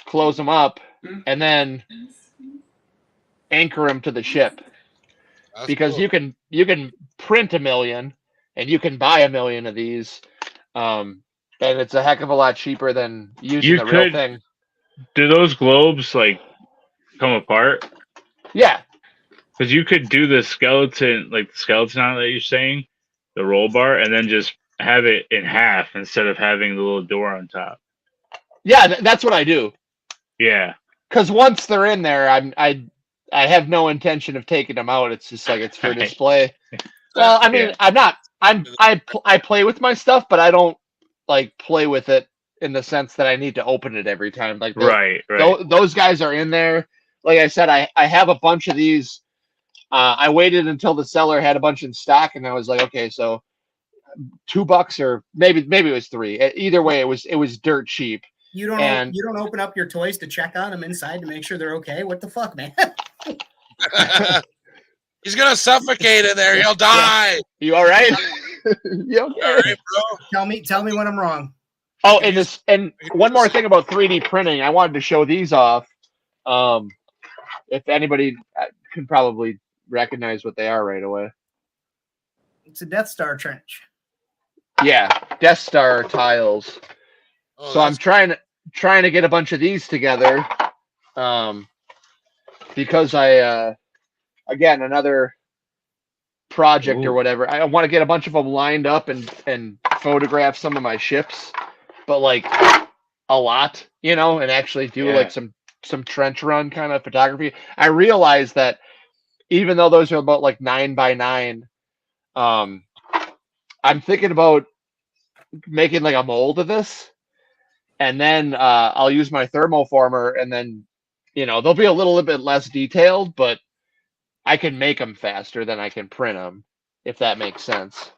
close them up, and then anchor them to the ship. That's Because cool. you can print 1 million, and you can buy 1 million of these, and it's a heck of a lot cheaper than using the real thing. Do those globes like come apart? Yeah. Because you could do the skeleton on it that you're saying, the roll bar, and then just have it in half instead of having the little door on top. Yeah, that's what I do. Yeah. Because once they're in there, I have no intention of taking them out. It's just like it's for display. Well, I mean, I play with my stuff, but I don't like play with it in the sense that I need to open it every time. Like Right. Those guys are in there. Like I said, I have a bunch of these. I waited until the seller had a bunch in stock, and I was like, okay, so $2 or maybe it was $3. Either way, it was dirt cheap. You don't open up your toys to check on them inside to make sure they're okay. What the fuck, man? He's gonna suffocate in there. He'll die. You all right? You okay? All right, bro. Tell me when I'm wrong. Oh, and one more thing about 3D printing, I wanted to show these off. If anybody can probably recognize what they are right away. It's a Death Star trench. Yeah, Death Star tiles. Oh, So I'm trying to get a bunch of these together. because I again another project or Ooh. whatever. I want to get a bunch of them lined up and photograph some of my ships, but like a lot, you know, and actually do Yeah. like some trench run kind of photography. I realized that even though those are about like 9x9, I'm thinking about making like a mold of this, and then I'll use my thermoformer, and then they'll be a little bit less detailed, but I can make them faster than I can print them, if that makes sense.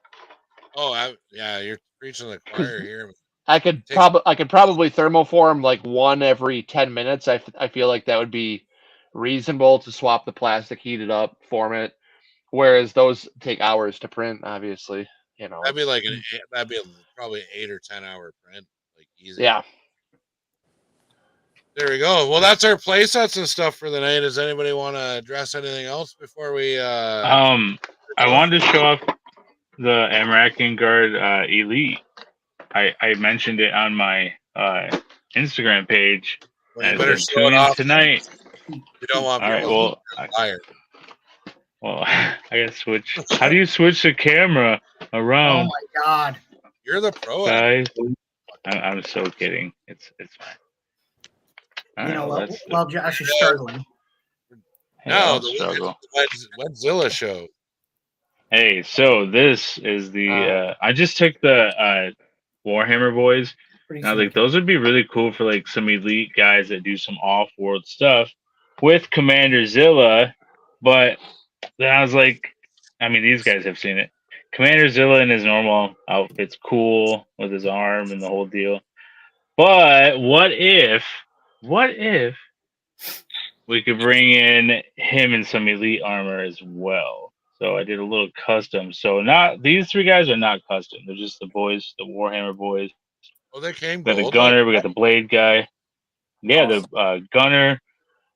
Yeah, you're preaching the choir here. I could probably thermoform like one every 10 minutes. I feel like that would be reasonable to swap the plastic, heat it up, form it. Whereas those take hours to print, obviously. That'd be probably an 8 or 10 hour print, like easy. Yeah. There we go. Well, that's our play sets and stuff for the night. Does anybody want to address anything else before we? I wanted to show off the American Guard Elite. I mentioned it on my Instagram page. Well, you better show it off tonight. You don't want people. All right. Well, I gotta switch. How do you switch the camera around? Oh my god! You're the pro, guys. I'm so kidding. It's fine. While Josh is struggling. No, the Wentzillah show. Hey, so this is the I just took the Warhammer boys. And I was like, those would be really cool for like some elite guys that do some off-world stuff with Commander Zilla. But then I was like, I mean, these guys have seen it. Commander Zilla in his normal outfit's cool with his arm and the whole deal. But what if we could bring in him in some elite armor as well? So I did a little custom. So these three guys are not custom. They're just the boys, the Warhammer boys. Oh, they came We got the gunner. We got the blade guy. Yeah, the gunner.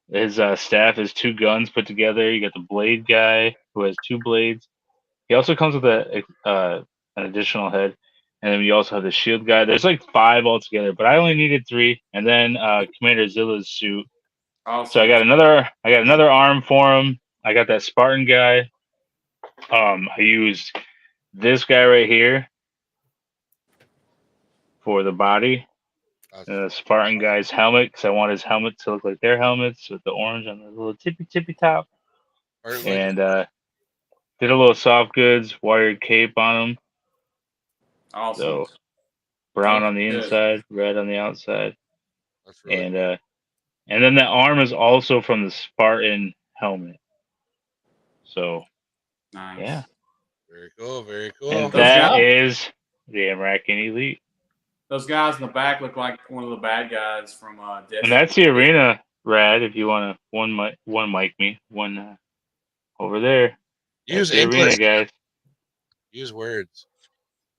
His staff is 2 guns put together. You got the blade guy who has 2 blades. He also comes with an additional head, and then you also have the shield guy. There's like 5 altogether, but I only needed 3. And then Commander Zilla's suit. Awesome. So I got another arm for him. I got that Spartan guy. I used this guy right here for the body. The Spartan guy's helmet, because I want his helmet to look like their helmets with the orange on the little tippy top. And did a little soft goods, wired cape on them. Awesome. So brown on the inside, red on the outside. That's really and then the arm is also from the Spartan helmet. So nice. Yeah. Very cool. Very cool. And that is the American Elite. Those guys in the back look like one of the bad guys from Destiny. And that's the arena, Rad. If you want to one mic me, one over there. Use the arena, guys. Use words.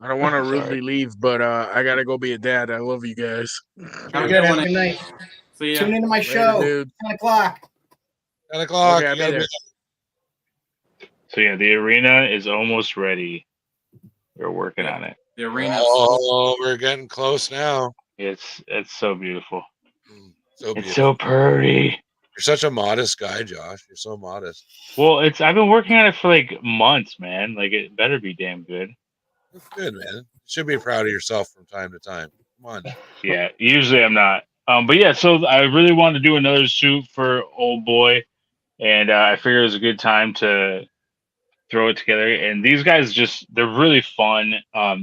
I don't want to rudely leave, but I gotta go be a dad. I love you guys. Have a good night. See ya. Tune into my show. Dude. 10 o'clock. 10 o'clock. Okay, I'll be there. So yeah, the arena is almost ready. We're working on it. The arena. Oh, we're getting close now. It's so beautiful. So beautiful. It's so pretty. You're such a modest guy, Josh. You're so modest. Well, I've been working on it for like months, man. Like it better be damn good. That's good, man. You should be proud of yourself from time to time. Come on. Yeah, usually I'm not. But yeah, so I really wanted to do another suit for old boy, and I figured it was a good time to throw it together. And these guys they're really fun.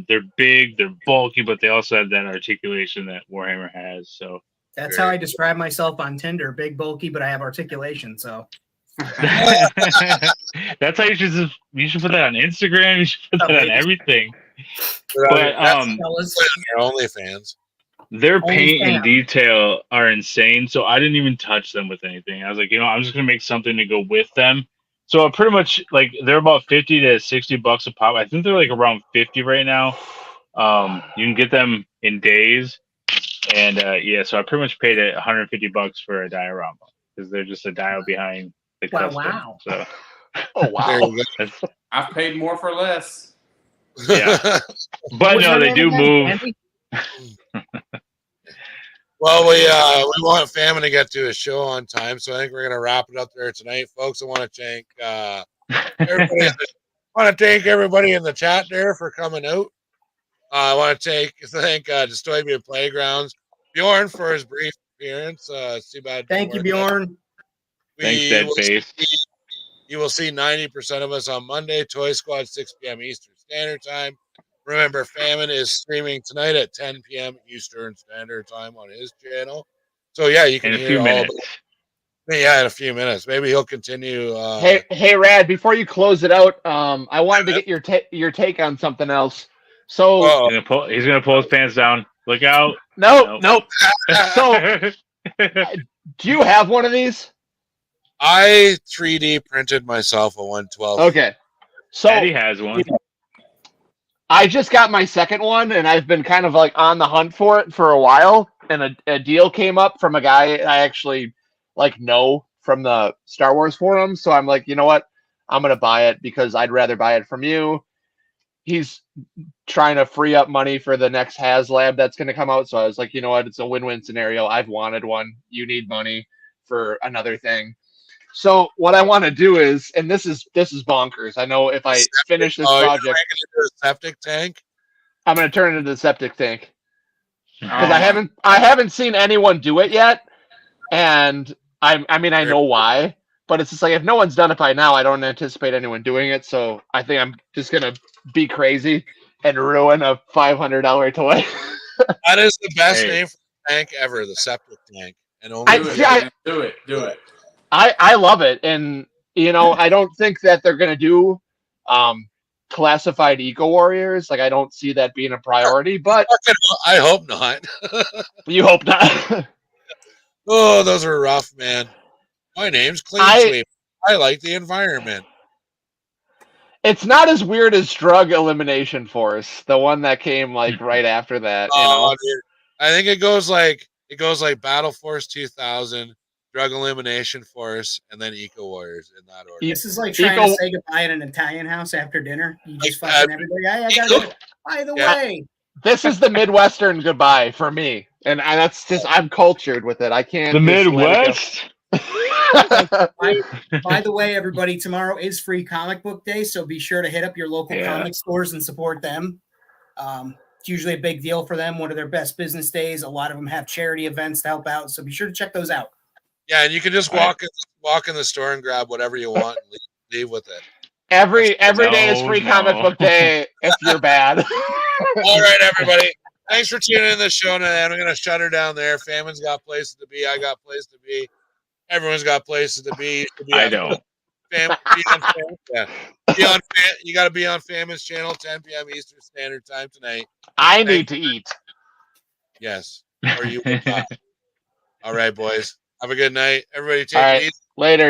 They're big, they're bulky, but they also have that articulation that Warhammer has. So that's how I describe myself on Tinder: big, bulky, but I have articulation. So that's how you should put that on Instagram. You should put that on everything. But OnlyFans. Their paint and detail are insane. So I didn't even touch them with anything. I was like, I'm just gonna make something to go with them. So pretty much like they're about $50 to $60 a pop. I think they're like around 50 right now. You can get them in days. And so I pretty much paid $150 for a diorama because they're just a dial behind the custom. Wow. So, oh wow. I've paid more for less. Yeah. But no, they do move. Well, we want Famine to get to his show on time, so I think we're gonna wrap it up there tonight, folks. I want to thank everybody in the chat there for coming out. I want to thank Distoypian Playgrounds, Bjorn for his brief appearance. Too bad. Thank you, Bjorn. Thanks, Dead Face. You will see 90% of us on Monday, Toy Squad, 6 p.m. Eastern Standard Time. Remember, Famine is streaming tonight at 10 p.m. Eastern Standard Time on his channel. So, yeah, you can hear all of it. Yeah, in a few minutes. Maybe he'll continue. Hey, Rad, before you close it out, I wanted to get your take on something else. So he's gonna pull his pants down. Look out! Nope. So, do you have one of these? I 3D printed myself a 112. Okay, so Eddie has one. I just got my second one, and I've been kind of like on the hunt for it for a while. And a deal came up from a guy I actually know from the Star Wars forums. So I'm like, you know what? I'm gonna buy it because I'd rather buy it from you. He's trying to free up money for the next HasLab that's going to come out. So I was like, you know what? It's a win-win scenario. I've wanted one. You need money for another thing. So what I want to do is, and this is bonkers. I know if I finish this project, you're into a septic tank. I'm going to turn it into a septic tank because I haven't seen anyone do it yet. And I mean, I know why, but it's just like, if no one's done it by now, I don't anticipate anyone doing it. So I think I'm just going to be crazy and ruin a $500 toy. That is the best name for a tank ever, the septic tank. And only do it. I love it. And, I don't think that they're going to do classified eco warriors. Like, I don't see that being a priority, but I hope not. You hope not. Oh, those are rough, man. My name's Clean Sweep. I like the environment. It's not as weird as Drug Elimination Force, the one that came right after that. Dude. I think it goes like Battle Force 2000, Drug Elimination Force, and then Eco Warriors in that order. This is like trying to say goodbye at an Italian house after dinner. You just fucking everybody. I gotta go. By the way, this is the Midwestern goodbye for me, and that's just I'm cultured with it. I can't. The Midwest. By the way, everybody, tomorrow is Free Comic Book Day, so be sure to hit up your local comic stores and support them. It's usually a big deal for them, one of their best business days. A lot of them have charity events to help out, so be sure to check those out. Yeah, and you can just walk in the store and grab whatever you want and leave with it. Every day is Free Comic Book Day if you're bad. All right, everybody. Thanks for tuning in the show tonight. I'm going to shut her down there. Famine's got places to be. I got places to be. Everyone's got places to be. I know. You got to be on Famine's channel, 10 p.m. Eastern Standard Time tonight. I need to eat. Yes. Or you will die. All right, boys. Have a good night. Everybody take it easy. Later.